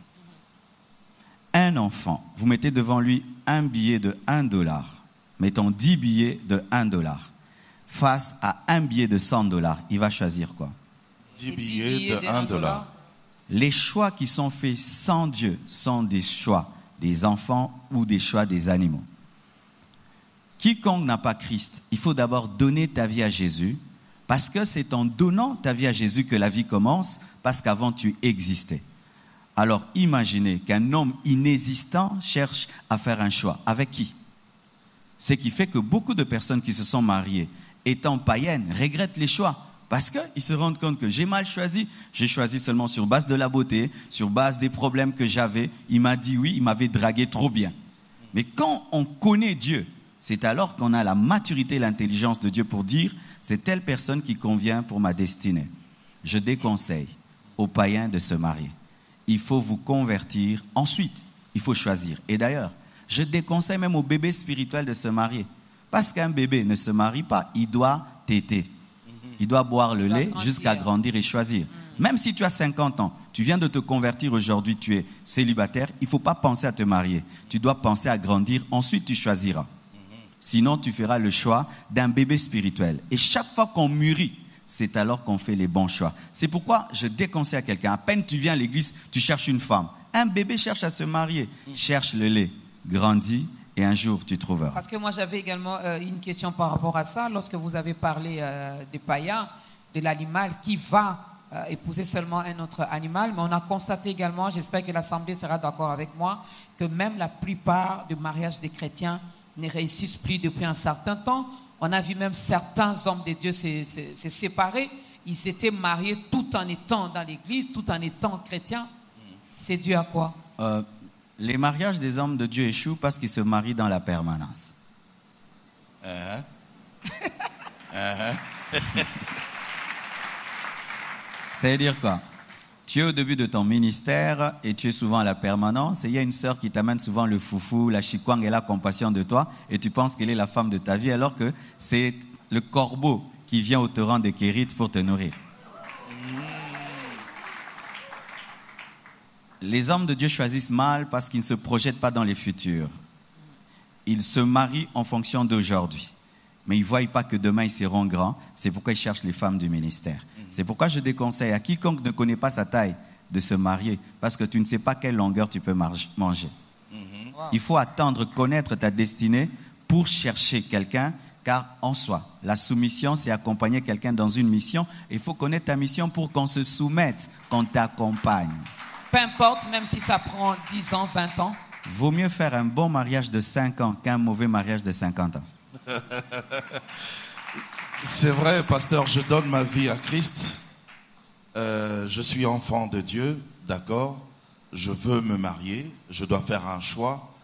Un enfant, vous mettez devant lui un billet de $1, mettons 10 billets de $1, face à un billet de $100, il va choisir quoi? 10 billets de $1. Les choix qui sont faits sans Dieu sont des choix des enfants ou des choix des animaux. Quiconque n'a pas Christ, il faut d'abord donner ta vie à Jésus, parce que c'est en donnant ta vie à Jésus que la vie commence, parce qu'avant tu existais. Alors imaginez qu'un homme inexistant cherche à faire un choix. Avec qui? Ce qui fait que beaucoup de personnes qui se sont mariées, étant païennes, regrettent les choix. Parce qu'ils se rendent compte que j'ai mal choisi. J'ai choisi seulement sur base de la beauté, sur base des problèmes que j'avais. Il m'a dit oui, il m'avait dragué trop bien. Mais quand on connaît Dieu, c'est alors qu'on a la maturité et l'intelligence de Dieu pour dire c'est telle personne qui convient pour ma destinée. Je déconseille aux païens de se marier. Il faut vous convertir. Ensuite, il faut choisir. Et d'ailleurs, je déconseille même aux bébés spirituels de se marier. Parce qu'un bébé ne se marie pas, il doit téter. Il doit boire le lait jusqu'à grandir et choisir. Même si tu as 50 ans, tu viens de te convertir aujourd'hui, tu es célibataire, il ne faut pas penser à te marier. Tu dois penser à grandir, ensuite tu choisiras. Sinon, tu feras le choix d'un bébé spirituel. Et chaque fois qu'on mûrit, c'est alors qu'on fait les bons choix. C'est pourquoi je déconseille à quelqu'un, à peine tu viens à l'église, tu cherches une femme. Un bébé cherche à se marier, cherche le lait, grandis et un jour tu trouveras. Parce que moi j'avais également une question par rapport à ça. Lorsque vous avez parlé des païens, de l'animal qui va épouser seulement un autre animal, mais on a constaté également, j'espère que l'Assemblée sera d'accord avec moi, que même la plupart des mariages des chrétiens ne réussissent plus depuis un certain temps. On a vu même certains hommes de Dieu se séparer. Ils s'étaient mariés tout en étant dans l'église, tout en étant chrétiens. C'est dû à quoi? Les mariages des hommes de Dieu échouent parce qu'ils se marient dans la permanence. Ça veut dire quoi? Tu es au début de ton ministère et tu es souvent à la permanence et il y a une sœur qui t'amène souvent le foufou, la chikwang et la compassion de toi et tu penses qu'elle est la femme de ta vie alors que c'est le corbeau qui vient au torrent des Kérites pour te nourrir. Les hommes de Dieu choisissent mal parce qu'ils ne se projettent pas dans les futurs. Ils se marient en fonction d'aujourd'hui. Mais ils ne voient pas que demain ils seront grands. C'est pourquoi ils cherchent les femmes du ministère. C'est pourquoi je déconseille à quiconque ne connaît pas sa taille de se marier. Parce que tu ne sais pas quelle longueur tu peux manger. Il faut attendre, connaître ta destinée pour chercher quelqu'un. Car en soi, la soumission, c'est accompagner quelqu'un dans une mission. Il faut connaître ta mission pour qu'on se soumette, qu'on t'accompagne. Peu importe, même si ça prend 10 ans, 20 ans. Vaut mieux faire un bon mariage de 5 ans qu'un mauvais mariage de 50 ans. C'est vrai, pasteur, je donne ma vie à Christ. Je suis enfant de Dieu, d'accord. Je veux me marier, je dois faire un choix.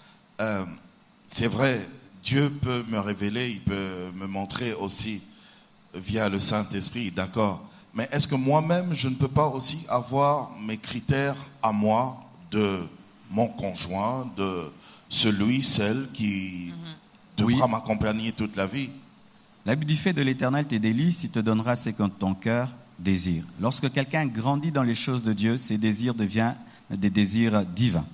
C'est vrai, Dieu peut me révéler, il peut me montrer aussi via le Saint-Esprit, d'accord. Mais est-ce que moi-même, je ne peux pas aussi avoir mes critères à moi de mon conjoint, de celui, celle qui devra m'accompagner toute la vie? La Bible dit, fais de l'Éternel tes délices, il te donnera ce que ton cœur désire. Lorsque quelqu'un grandit dans les choses de Dieu, ses désirs deviennent des désirs divins.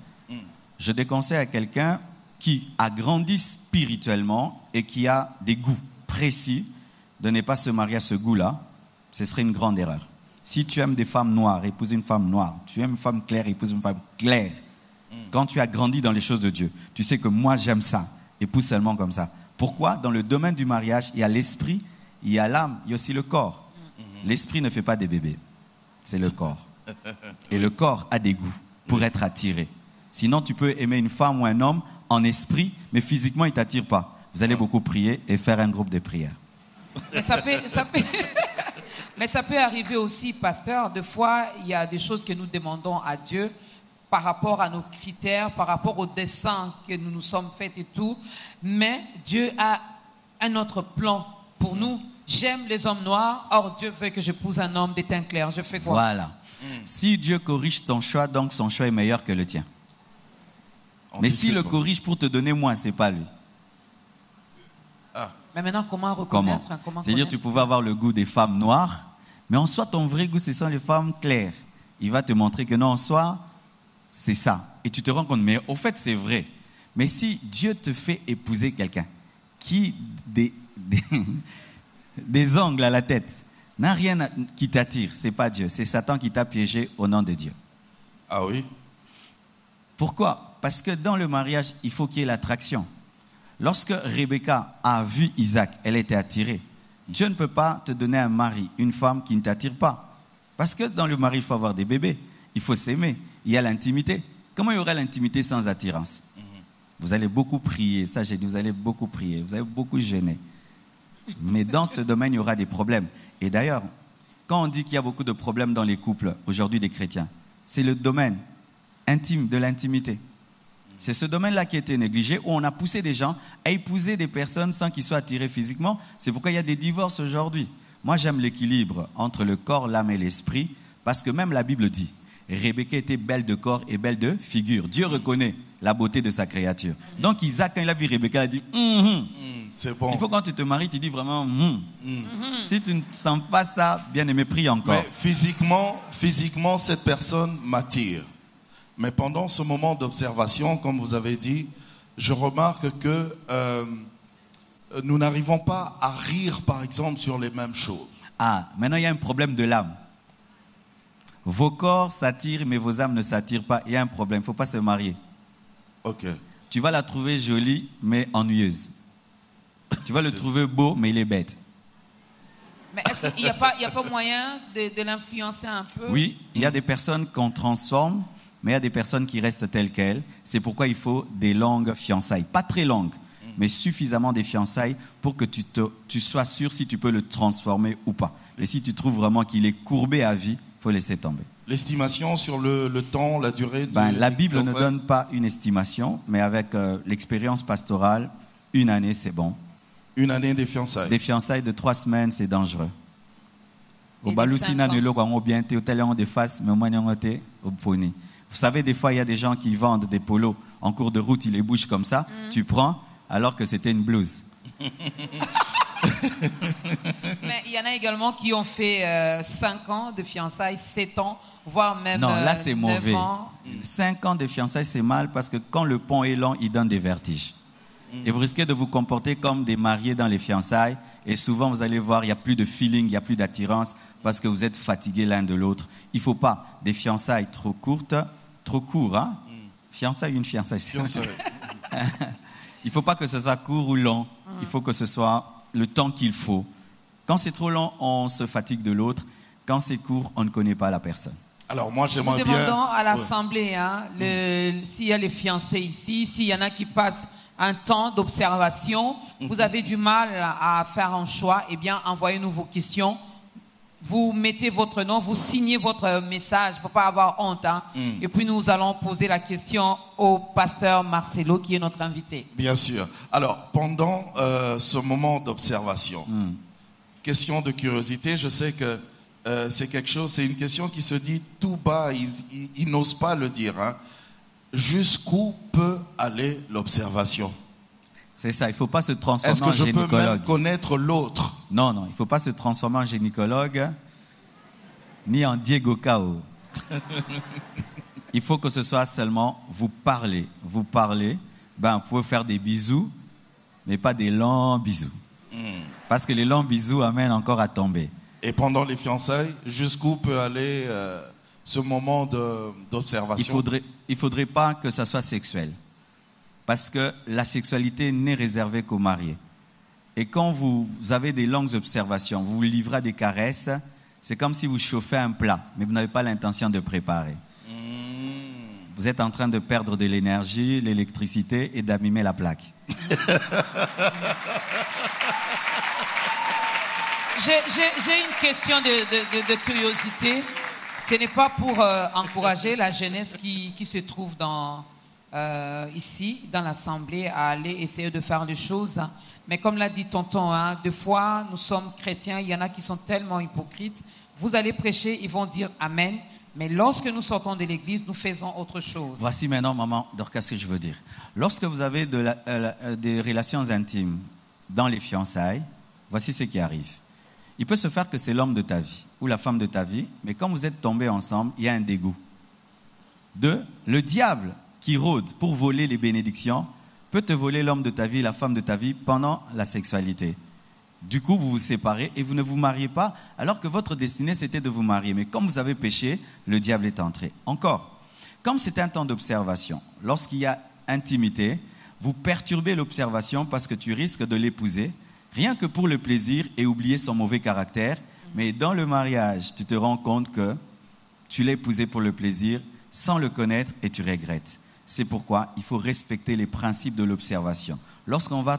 Je déconseille à quelqu'un qui a grandi spirituellement et qui a des goûts précis de ne pas se marier à ce goût-là. Ce serait une grande erreur. Si tu aimes des femmes noires, épouse une femme noire. Tu aimes une femme claire, épouse une femme claire. Quand tu as grandi dans les choses de Dieu, tu sais que moi j'aime ça. Épouse seulement comme ça. Pourquoi? Dans le domaine du mariage, il y a l'esprit, il y a l'âme, il y a aussi le corps. L'esprit ne fait pas des bébés. C'est le corps. Et le corps a des goûts pour être attiré. Sinon, tu peux aimer une femme ou un homme en esprit, mais physiquement, il ne t'attire pas. Vous allez beaucoup prier et faire un groupe de prière. Mais ça peut arriver aussi, pasteur. Des fois, il y a des choses que nous demandons à Dieu par rapport à nos critères, par rapport au dessein que nous nous sommes faits et tout. Mais Dieu a un autre plan pour nous. J'aime les hommes noirs, or Dieu veut que j'épouse un homme de teint clair. Je fais quoi? Voilà. Si Dieu corrige ton choix, donc son choix est meilleur que le tien. Mais s'il le corrige pour te donner moins, ce n'est pas lui. Mais maintenant, comment reconnaître? C'est-à-dire tu pouvais avoir le goût des femmes noires, mais en soi, ton vrai goût, ce sont les femmes claires. Il va te montrer que non, en soi, c'est ça. Et tu te rends compte, mais au fait, c'est vrai. Mais si Dieu te fait épouser quelqu'un qui, des ongles à la tête, n'a rien qui t'attire, c'est pas Dieu. C'est Satan qui t'a piégé au nom de Dieu. Ah oui? Pourquoi? Parce que dans le mariage, il faut qu'il y ait l'attraction. Lorsque Rebecca a vu Isaac, elle était attirée. Dieu ne peut pas te donner un mari, une femme qui ne t'attire pas. Parce que dans le mari, il faut avoir des bébés. Il faut s'aimer. Il y a l'intimité. Comment il y aura l'intimité sans attirance? Vous allez beaucoup prier. Ça, j'ai dit, vous allez beaucoup prier. Vous allez beaucoup jeûner. Mais dans ce domaine, il y aura des problèmes. Et d'ailleurs, quand on dit qu'il y a beaucoup de problèmes dans les couples, aujourd'hui des chrétiens, c'est le domaine intime de l'intimité. C'est ce domaine-là qui a été négligé, où on a poussé des gens à épouser des personnes sans qu'ils soient attirés physiquement. C'est pourquoi il y a des divorces aujourd'hui. Moi, j'aime l'équilibre entre le corps, l'âme et l'esprit, parce que même la Bible dit, Rebecca était belle de corps et belle de figure. Dieu reconnaît la beauté de sa créature. Donc Isaac, quand il a vu Rebecca, il a dit, c'est bon. Il faut quand tu te maries, tu dis vraiment, Si tu ne sens pas ça, bien aimé, prie encore. Mais physiquement, cette personne m'attire. Mais pendant ce moment d'observation, comme vous avez dit, je remarque que nous n'arrivons pas à rire, par exemple, sur les mêmes choses. Ah, maintenant il y a un problème de l'âme. Vos corps s'attirent, mais vos âmes ne s'attirent pas. Il y a un problème, il ne faut pas se marier. Ok. Tu vas la trouver jolie, mais ennuyeuse. Tu vas le trouver beau, mais il est bête. Mais est-ce qu'il n'y a pas moyen de l'influencer un peu? Oui, il y a des personnes qu'on transforme, mais il y a des personnes qui restent telles quelles. C'est pourquoi il faut des longues fiançailles. Pas très longues, mais suffisamment des fiançailles pour que tu sois sûr si tu peux le transformer ou pas. Et si tu trouves vraiment qu'il est courbé à vie, il faut laisser tomber. L'estimation sur le temps, la durée de La Bible ne donne pas une estimation, mais avec l'expérience pastorale, 1 année, c'est bon. 1 année des fiançailles. Des fiançailles de 3 semaines, c'est dangereux. Et de 5 ans. Vous savez, des fois, il y a des gens qui vendent des polos en cours de route, ils les bougent comme ça. Tu prends, alors que c'était une blouse. Mais il y en a également qui ont fait 5 ans de fiançailles, 7 ans, voire même Non, là, c'est 9 mauvais. ans. 5 ans de fiançailles, c'est mal parce que quand le pont est long, il donne des vertiges. Et vous risquez de vous comporter comme des mariés dans les fiançailles. Et souvent, vous allez voir, il n'y a plus de feeling, il n'y a plus d'attirance parce que vous êtes fatigués l'un de l'autre. Il ne faut pas des fiançailles trop courtes, trop courtes. Hein? Fiançailles, une fiançaille. Il ne faut pas que ce soit court ou long. Il faut que ce soit le temps qu'il faut. Quand c'est trop long, on se fatigue de l'autre. Quand c'est court, on ne connaît pas la personne. Alors moi, Nous j'aimerais bien... demandons à l'Assemblée, hein, s'il y a les fiancés ici, s'il y en a qui passent un temps d'observation, vous avez du mal à faire un choix, eh bien, envoyez-nous vos questions. Vous mettez votre nom, vous signez votre message, il ne faut pas avoir honte. Hein. Et puis, nous allons poser la question au pasteur Marcelo, qui est notre invité. Bien sûr. Alors, pendant ce moment d'observation, question de curiosité, je sais que c'est une question qui se dit tout bas, ils n'osent pas le dire. Hein. Jusqu'où peut aller l'observation? C'est ça, il ne faut pas se transformer en gynécologue. Est-ce que je peux même connaître l'autre? Non, il ne faut pas se transformer en gynécologue, ni en Diego Cao. Il faut que ce soit seulement vous parler. Vous parlez, vous pouvez faire des bisous, mais pas des longs bisous. Parce que les longs bisous amènent encore à tomber. Et pendant les fiançailles, jusqu'où peut aller ce moment d'observation? Il faudrait pas que ça soit sexuel. Parce que la sexualité n'est réservée qu'aux mariés. Et quand vous avez des longues observations, vous vous livrez à des caresses, c'est comme si vous chauffez un plat, mais vous n'avez pas l'intention de préparer. Vous êtes en train de perdre de l'énergie, l'électricité et d'abîmer la plaque. J'ai une question de curiosité. Ce n'est pas pour encourager la jeunesse qui se trouve ici, dans l'Assemblée, à aller essayer de faire des choses. Mais comme l'a dit tonton, hein, des fois, nous sommes chrétiens, il y en a qui sont tellement hypocrites. Vous allez prêcher, ils vont dire Amen. Mais lorsque nous sortons de l'église, nous faisons autre chose. Voici maintenant, maman, Dorcas, ce que je veux dire. Lorsque vous avez des relations intimes dans les fiançailles, voici ce qui arrive. Il peut se faire que c'est l'homme de ta vie ou la femme de ta vie, mais quand vous êtes tombés ensemble, il y a un dégoût. 2, le diable qui rôde pour voler les bénédictions peut te voler l'homme de ta vie, la femme de ta vie pendant la sexualité. Du coup, vous vous séparez et vous ne vous mariez pas, alors que votre destinée, c'était de vous marier. Mais comme vous avez péché, le diable est entré. Encore, comme c'est un temps d'observation, lorsqu'il y a intimité, vous perturbez l'observation parce que tu risques de l'épouser, rien que pour le plaisir et oublier son mauvais caractère. Mais dans le mariage, tu te rends compte que tu l'as épousé pour le plaisir, sans le connaître, et tu regrettes. C'est pourquoi il faut respecter les principes de l'observation. Lorsqu'on va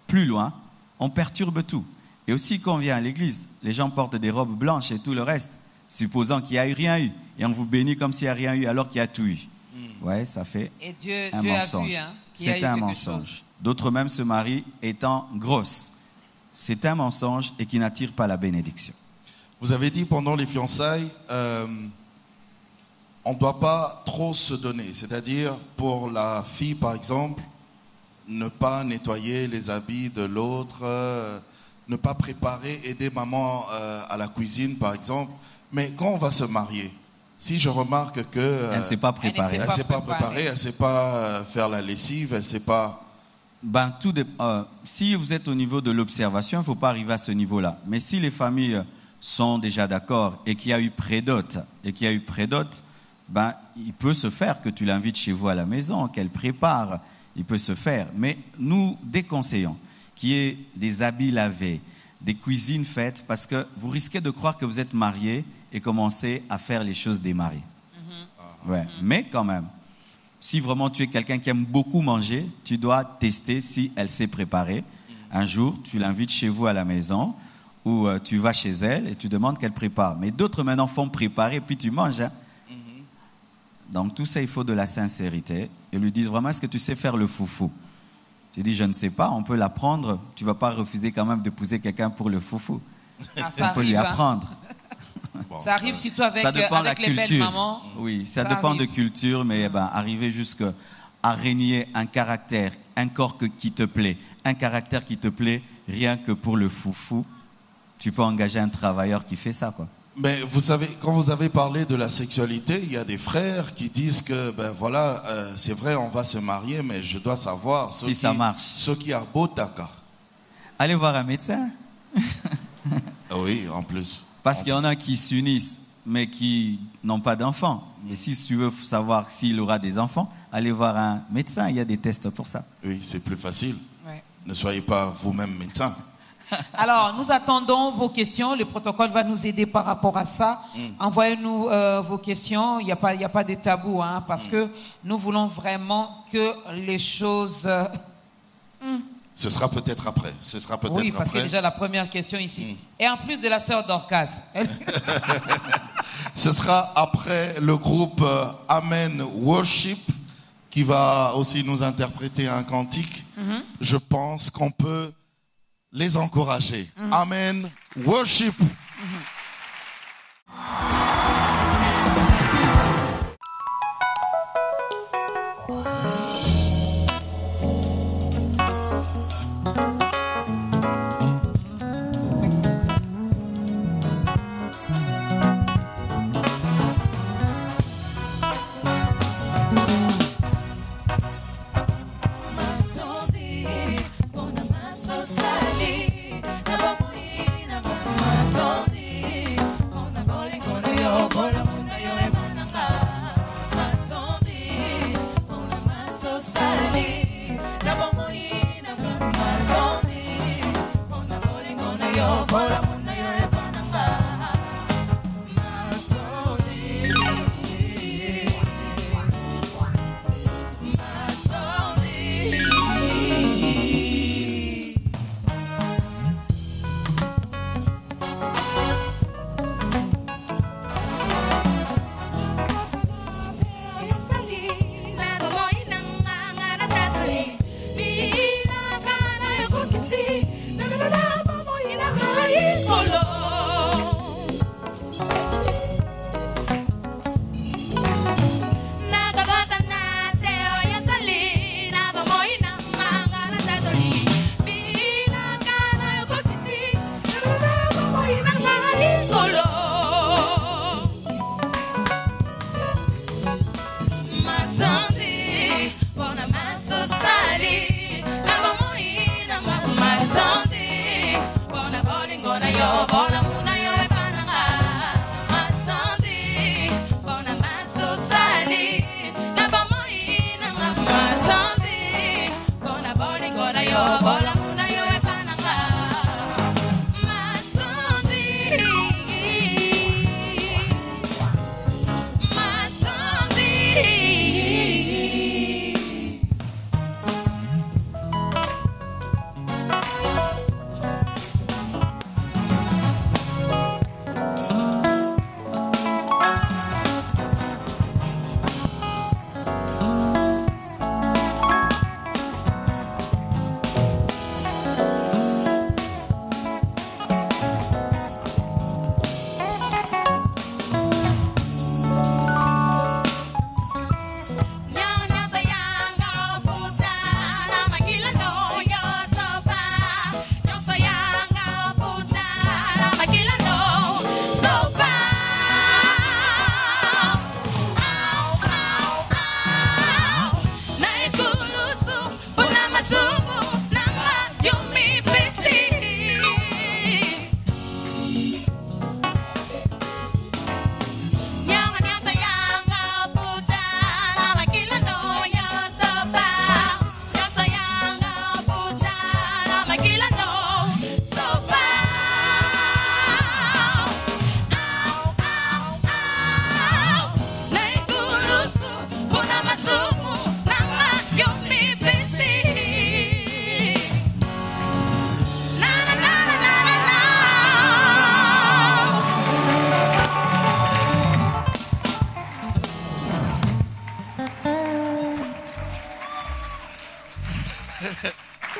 plus loin, on perturbe tout. Et aussi quand on vient à l'église, les gens portent des robes blanches et tout le reste, supposant qu'il n'y a rien eu. Et on vous bénit comme s'il n'y a rien eu alors qu'il y a tout eu. Ouais, ça fait un mensonge. C'est un mensonge. D'autres même se marient étant grosses. C'est un mensonge et qui n'attire pas la bénédiction. Vous avez dit pendant les fiançailles, on ne doit pas trop se donner. C'est-à-dire, pour la fille, par exemple, ne pas nettoyer les habits de l'autre, ne pas préparer, aider maman à la cuisine, par exemple. Mais quand on va se marier, si je remarque que... elle ne s'est pas préparée. Elle ne s'est pas préparée, elle ne sait pas faire la lessive, elle ne sait pas... Si vous êtes au niveau de l'observation, il ne faut pas arriver à ce niveau-là. Mais si les familles sont déjà d'accord et qu'il y a eu prédote, il peut se faire que tu l'invites chez vous à la maison, qu'elle prépare, il peut se faire. Mais nous déconseillons qu'il y ait des habits lavés, des cuisines faites, parce que vous risquez de croire que vous êtes marié et commencer à faire les choses des mariés. Ouais. Mais quand même, si vraiment tu es quelqu'un qui aime beaucoup manger, tu dois tester si elle sait préparer. Un jour, tu l'invites chez vous à la maison, ou tu vas chez elle et tu demandes qu'elle prépare. Mais d'autres maintenant font préparer, puis tu manges. Hein? Donc tout ça, il faut de la sincérité. Ils lui disent vraiment, est-ce que tu sais faire le foufou? Tu dis, je ne sais pas, on peut l'apprendre. Tu ne vas pas refuser quand même d'épouser quelqu'un pour le foufou. Ah, On peut lui apprendre. Bon, Ça arrive surtout avec, Ça dépend de la avec les belles culture. mamans. Oui, ça Ça dépend arrive. de culture, mais arriver jusqu'à régner un caractère, un corps qui te plaît, un caractère qui te plaît, rien que pour le foufou, tu peux engager un travailleur qui fait ça, quoi. Mais vous savez, quand vous avez parlé de la sexualité, il y a des frères qui disent que, c'est vrai, on va se marier, mais je dois savoir Si ça marche. Ce qui a beau taka. Allez voir un médecin. Ah oui, en plus. Parce qu'il y en a qui s'unissent, mais qui n'ont pas d'enfants. Et si tu veux savoir s'il aura des enfants, allez voir un médecin. Il y a des tests pour ça. Oui, c'est plus facile. Ouais. Ne soyez pas vous-même médecin. Alors, nous attendons vos questions. Le protocole va nous aider par rapport à ça. Envoyez-nous vos questions. Il n'y a pas de tabou, hein, parce que nous voulons vraiment que les choses... Ce sera peut-être après. Ce sera peut-être oui, parce après. que déjà la première question ici. Et en plus de la sœur Dorcas. Ce sera après le groupe Amen Worship qui va aussi nous interpréter un cantique. Je pense qu'on peut les encourager. Amen Worship.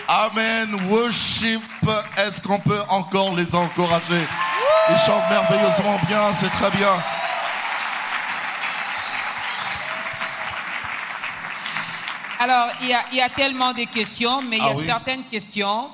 Amen. Worship. Est-ce qu'on peut encore les encourager? Ils chantent merveilleusement bien, c'est très bien. Alors, il y a tellement de questions, mais il y a oui. certaines questions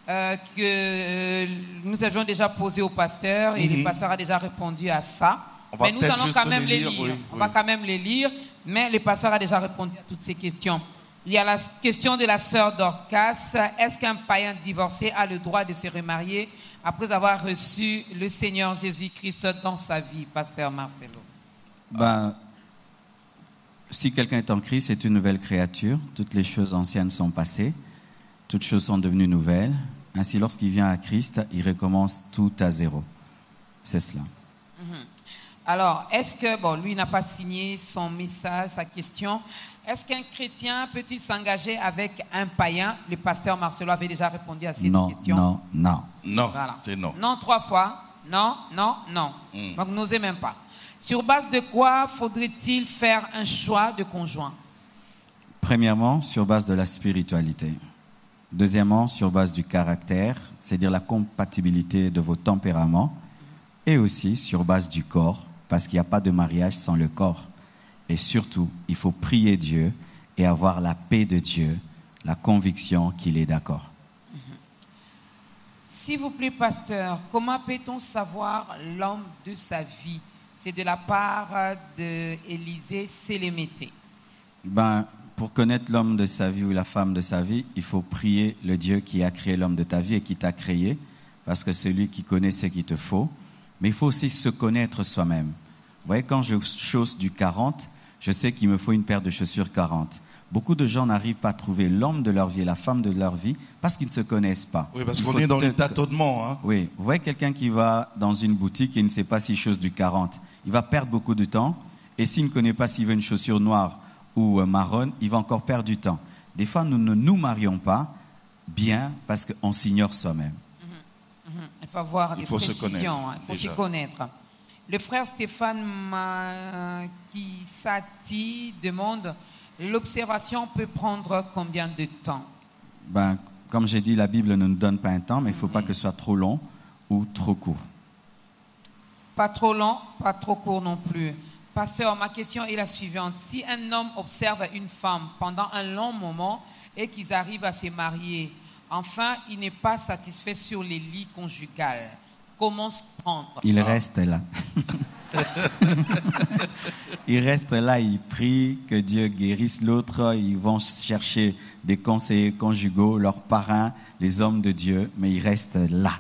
que nous avions déjà posées au pasteur et le pasteur a déjà répondu à ça. On va Mais nous peut-être allons juste quand même les lire. oui, On oui. va quand même les lire, mais le pasteur a déjà répondu à toutes ces questions. Il y a la question de la sœur Dorcas. Est-ce qu'un païen divorcé a le droit de se remarier après avoir reçu le Seigneur Jésus-Christ dans sa vie, pasteur Marcelo? Ben, si quelqu'un est en Christ, c'est une nouvelle créature. Toutes les choses anciennes sont passées. Toutes choses sont devenues nouvelles. Ainsi, lorsqu'il vient à Christ, il recommence tout à zéro. C'est cela. Alors, est-ce que, bon, lui n'a pas signé son message, sa question. Est-ce qu'un chrétien peut-il s'engager avec un païen? Le pasteur Marcelo avait déjà répondu à cette question. Non. Non, Voilà. c'est non. Non 3 fois. Non. Donc, n'osez même pas. Sur base de quoi faudrait-il faire un choix de conjoint? Premièrement, sur base de la spiritualité. Deuxièmement, sur base du caractère, c'est-à-dire la compatibilité de vos tempéraments. Et aussi sur base du corps, parce qu'il n'y a pas de mariage sans le corps. Et surtout, il faut prier Dieu et avoir la paix de Dieu, la conviction qu'il est d'accord. S'il vous plaît, pasteur, comment peut-on savoir l'homme de sa vie? C'est de la part d'Élisée Sélémété. Ben, pour connaître l'homme de sa vie ou la femme de sa vie, il faut prier le Dieu qui a créé l'homme de ta vie et qui t'a créé, parce que c'est lui qui connaît ce qu'il te faut. Mais il faut aussi se connaître soi-même. Vous voyez, quand je chausse du 40, je sais qu'il me faut une paire de chaussures 40. Beaucoup de gens n'arrivent pas à trouver l'homme de leur vie et la femme de leur vie parce qu'ils ne se connaissent pas. Oui, parce qu'on est dans le tâtonnement. Hein. Oui, vous voyez quelqu'un qui va dans une boutique et ne sait pas s'il chausse du 40. Il va perdre beaucoup de temps. Et s'il ne connaît pas s'il veut une chaussure noire ou marron, il va encore perdre du temps. Des fois, nous ne nous marions pas bien parce qu'on s'ignore soi-même. Il faut avoir des Il faut se précisions, connaître, hein, il faut s'y déjà. connaître. Le frère Stéphane Makisati demande, l'observation peut prendre combien de temps? Ben, comme j'ai dit, la Bible ne nous donne pas un temps, mais il ne faut pas que ce soit trop long ou trop court. Pas trop long, pas trop court non plus. Pasteur, ma question est la suivante. Si un homme observe une femme pendant un long moment et qu'ils arrivent à se marier, enfin, il n'est pas satisfait sur les lits conjugales, comment se prendre? Il reste là. Il reste là, il prie que Dieu guérisse l'autre. Ils vont chercher des conseillers conjugaux, leurs parrains, les hommes de Dieu, mais il reste là.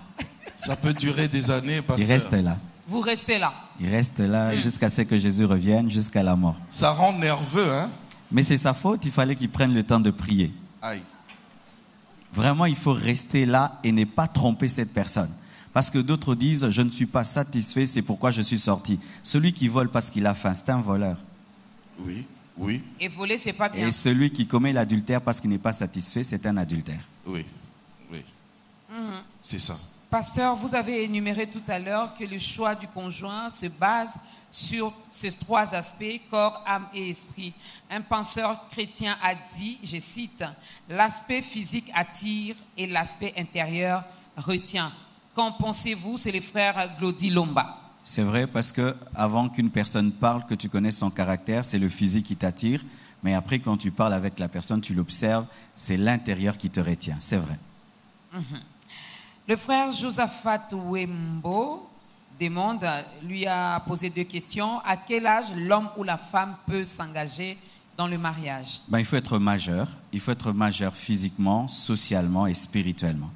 Ça peut durer des années, pasteur. Il reste là. Vous restez là. Il reste là jusqu'à ce que Jésus revienne, jusqu'à la mort. Ça rend nerveux, hein? Mais c'est sa faute, il fallait qu'il prenne le temps de prier. Aïe. Vraiment, il faut rester là et ne pas tromper cette personne. Parce que d'autres disent, je ne suis pas satisfait, c'est pourquoi je suis sorti. Celui qui vole parce qu'il a faim, c'est un voleur. Oui, oui, Et voler, c'est pas bien. Et celui qui commet l'adultère parce qu'il n'est pas satisfait, c'est un adultère. oui, oui. C'est ça. Pasteur, vous avez énuméré tout à l'heure que le choix du conjoint se base sur ces 3 aspects, corps, âme et esprit. Un penseur chrétien a dit, je cite, « L'aspect physique attire et l'aspect intérieur retient ». Qu'en pensez-vous? C'est les frères Glody Lomba. C'est vrai parce que avant qu'une personne parle, que tu connaisses son caractère, c'est le physique qui t'attire. Mais après, quand tu parles avec la personne, tu l'observes, c'est l'intérieur qui te retient. C'est vrai. Le frère Josaphat Wembo demande, lui a posé 2 questions. À quel âge l'homme ou la femme peut s'engager dans le mariage? Ben, il faut être majeur. Il faut être majeur physiquement, socialement et spirituellement.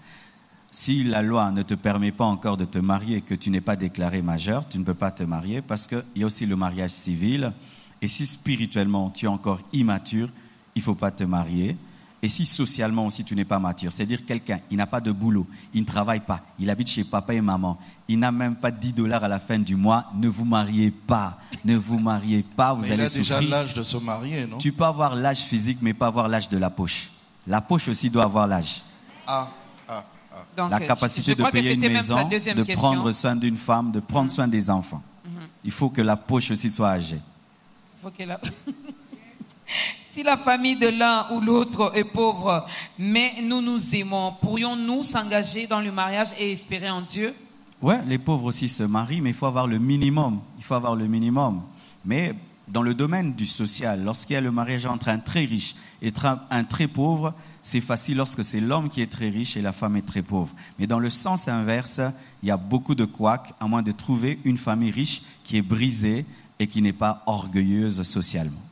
Si la loi ne te permet pas encore de te marier et que tu n'es pas déclaré majeur, tu ne peux pas te marier parce qu'il y a aussi le mariage civil. Et si spirituellement tu es encore immature, il ne faut pas te marier. Et si socialement aussi tu n'es pas mature, c'est-à-dire quelqu'un, il n'a pas de boulot, il ne travaille pas, il habite chez papa et maman, il n'a même pas $10 à la fin du mois, ne vous mariez pas. Ne vous mariez pas, vous Mais allez il a souffrir. déjà l'âge de se marier, non? Tu peux avoir l'âge physique, mais pas avoir l'âge de la poche. La poche aussi doit avoir l'âge. Donc, La capacité je de crois que payer une c'était même sa maison, deuxième de question. prendre soin d'une femme, de prendre soin des enfants. Il faut que la poche aussi soit âgée. Faut que la- Si la famille de l'un ou l'autre est pauvre, mais nous nous aimons, pourrions-nous s'engager dans le mariage et espérer en Dieu? Ouais, les pauvres aussi se marient, mais il faut avoir le minimum. Il faut avoir le minimum. Mais dans le domaine du social, lorsqu'il y a le mariage entre un très riche et un très pauvre, c'est facile lorsque c'est l'homme qui est très riche et la femme est très pauvre. Mais dans le sens inverse, il y a beaucoup de couacs, à moins de trouver une famille riche qui est brisée et qui n'est pas orgueilleuse socialement.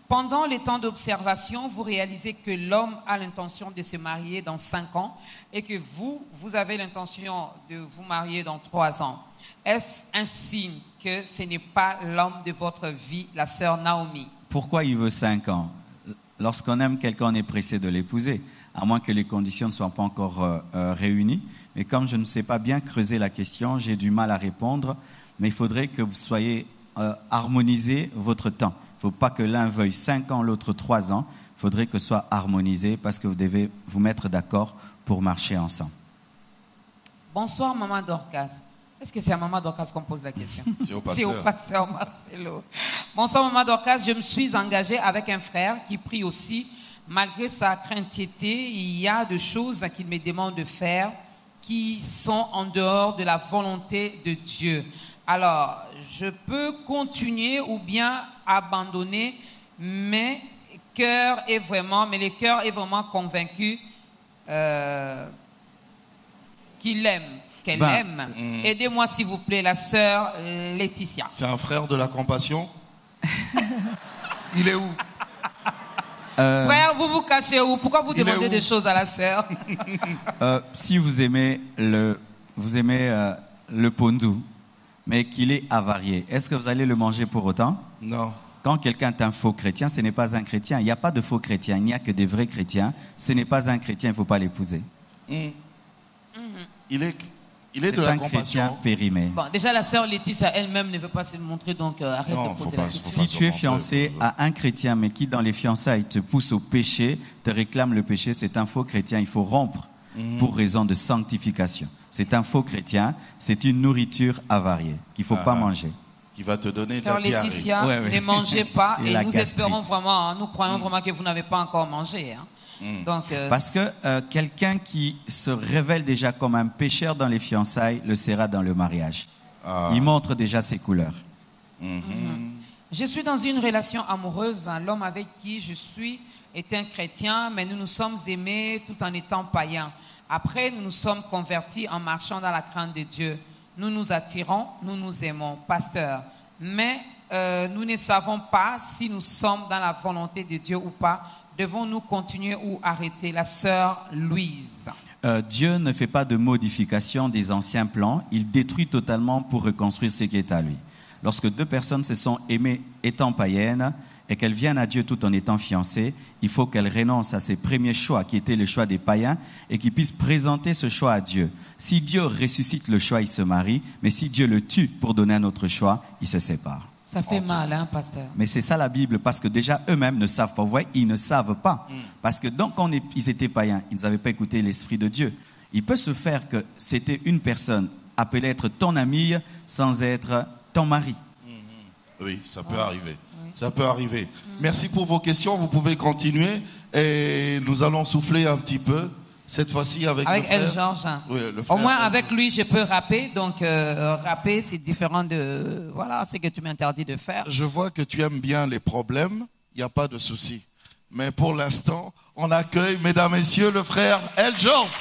Pendant les temps d'observation, vous réalisez que l'homme a l'intention de se marier dans 5 ans et que vous avez l'intention de vous marier dans 3 ans. Est-ce un signe que ce n'est pas l'homme de votre vie, la sœur Naomi? Pourquoi il veut 5 ans? Lorsqu'on aime quelqu'un, on est pressé de l'épouser, à moins que les conditions ne soient pas encore réunies. Mais comme je ne sais pas bien creuser la question, j'ai du mal à répondre. Mais il faudrait que vous soyez harmonisé votre temps. Il ne faut pas que l'un veuille 5 ans, l'autre 3 ans. Il faudrait que ce soit harmonisé parce que vous devez vous mettre d'accord pour marcher ensemble. Bonsoir, maman Dorcas. Est-ce que c'est à maman Dorcas qu'on pose la question? C'est au pasteur. C'est au pasteur Marcelo. Bonsoir, maman Dorcas. Je me suis engagée avec un frère qui prie aussi. Malgré sa craintivité, il y a des choses qu'il me demande de faire qui sont en dehors de la volonté de Dieu. Alors, je peux continuer ou bien abandonner, mais le cœur est vraiment convaincu qu'il aime, qu'elle aime. Aidez-moi s'il vous plaît, la sœur Laetitia. C'est un frère de la compassion? Il est où? Frère, vous vous cachez où? Pourquoi vous demandez des choses à la sœur? Si vous aimez le pondu, mais qu'il est avarié, est-ce que vous allez le manger pour autant? Non. Quand quelqu'un est un faux chrétien, ce n'est pas un chrétien. Il n'y a pas de faux chrétiens, il n'y a que des vrais chrétiens. Ce n'est pas un chrétien, il ne faut pas l'épouser. Il est de la C'est un chrétien compassion. périmé. Bon, déjà, la sœur Laetitia elle-même ne veut pas se le montrer, donc arrête Non, de poser faut la pas. question. Si tu es fiancé à un chrétien, mais qui dans les fiançailles te pousse au péché, te réclame le péché, c'est un faux chrétien. Il faut rompre pour raison de sanctification. C'est un faux chrétien, c'est une nourriture avariée qu'il ne faut pas manger. Qui va te donner de Sœur la diarrhée. Laetitia, Ouais, ouais. ne mangez pas Et et la nous gastrite. espérons vraiment, nous croyons vraiment que vous n'avez pas encore mangé. Hein. Donc, Parce que quelqu'un qui se révèle déjà comme un pécheur dans les fiançailles le sera dans le mariage. Il montre déjà ses couleurs. je suis dans une relation amoureuse. L'homme avec qui je suis est un chrétien, mais nous nous sommes aimés tout en étant païens. Après, nous nous sommes convertis en marchant dans la crainte de Dieu. Nous nous attirons, nous nous aimons, pasteur. Mais nous ne savons pas si nous sommes dans la volonté de Dieu ou pas. Devons-nous continuer ou arrêter? La sœur Louise. Dieu ne fait pas de modification des anciens plans. Il détruit totalement pour reconstruire ce qui est à lui. Lorsque deux personnes se sont aimées étant païennes et qu'elles viennent à Dieu tout en étant fiancées, il faut qu'elles renoncent à ses premiers choix qui étaient le choix des païens et qu'ils puissent présenter ce choix à Dieu. Si Dieu ressuscite le choix, ils se marient, mais si Dieu le tue pour donner un autre choix, ils se séparent. Ça fait mal, hein, pasteur? Mais c'est ça la Bible, parce que déjà eux-mêmes ne savent pas. Vous voyez, ils ne savent pas. Parce que donc, quand ils étaient païens, ils n'avaient pas écouté l'Esprit de Dieu. Il peut se faire que c'était une personne appelée être ton amie sans être ton mari. Oui, ça peut arriver. Ça peut arriver. Merci pour vos questions. Vous pouvez continuer. Et nous allons souffler un petit peu. Cette fois-ci avec le frère. El Georges. Oui, le frère Au moins, El avec Georges. lui, je peux rapper. Donc, rapper, c'est différent de... Voilà, c'est que tu m'interdis de faire. Je vois que tu aimes bien les problèmes. Il n'y a pas de souci. Mais pour l'instant, on accueille, mesdames, messieurs, le frère El Georges.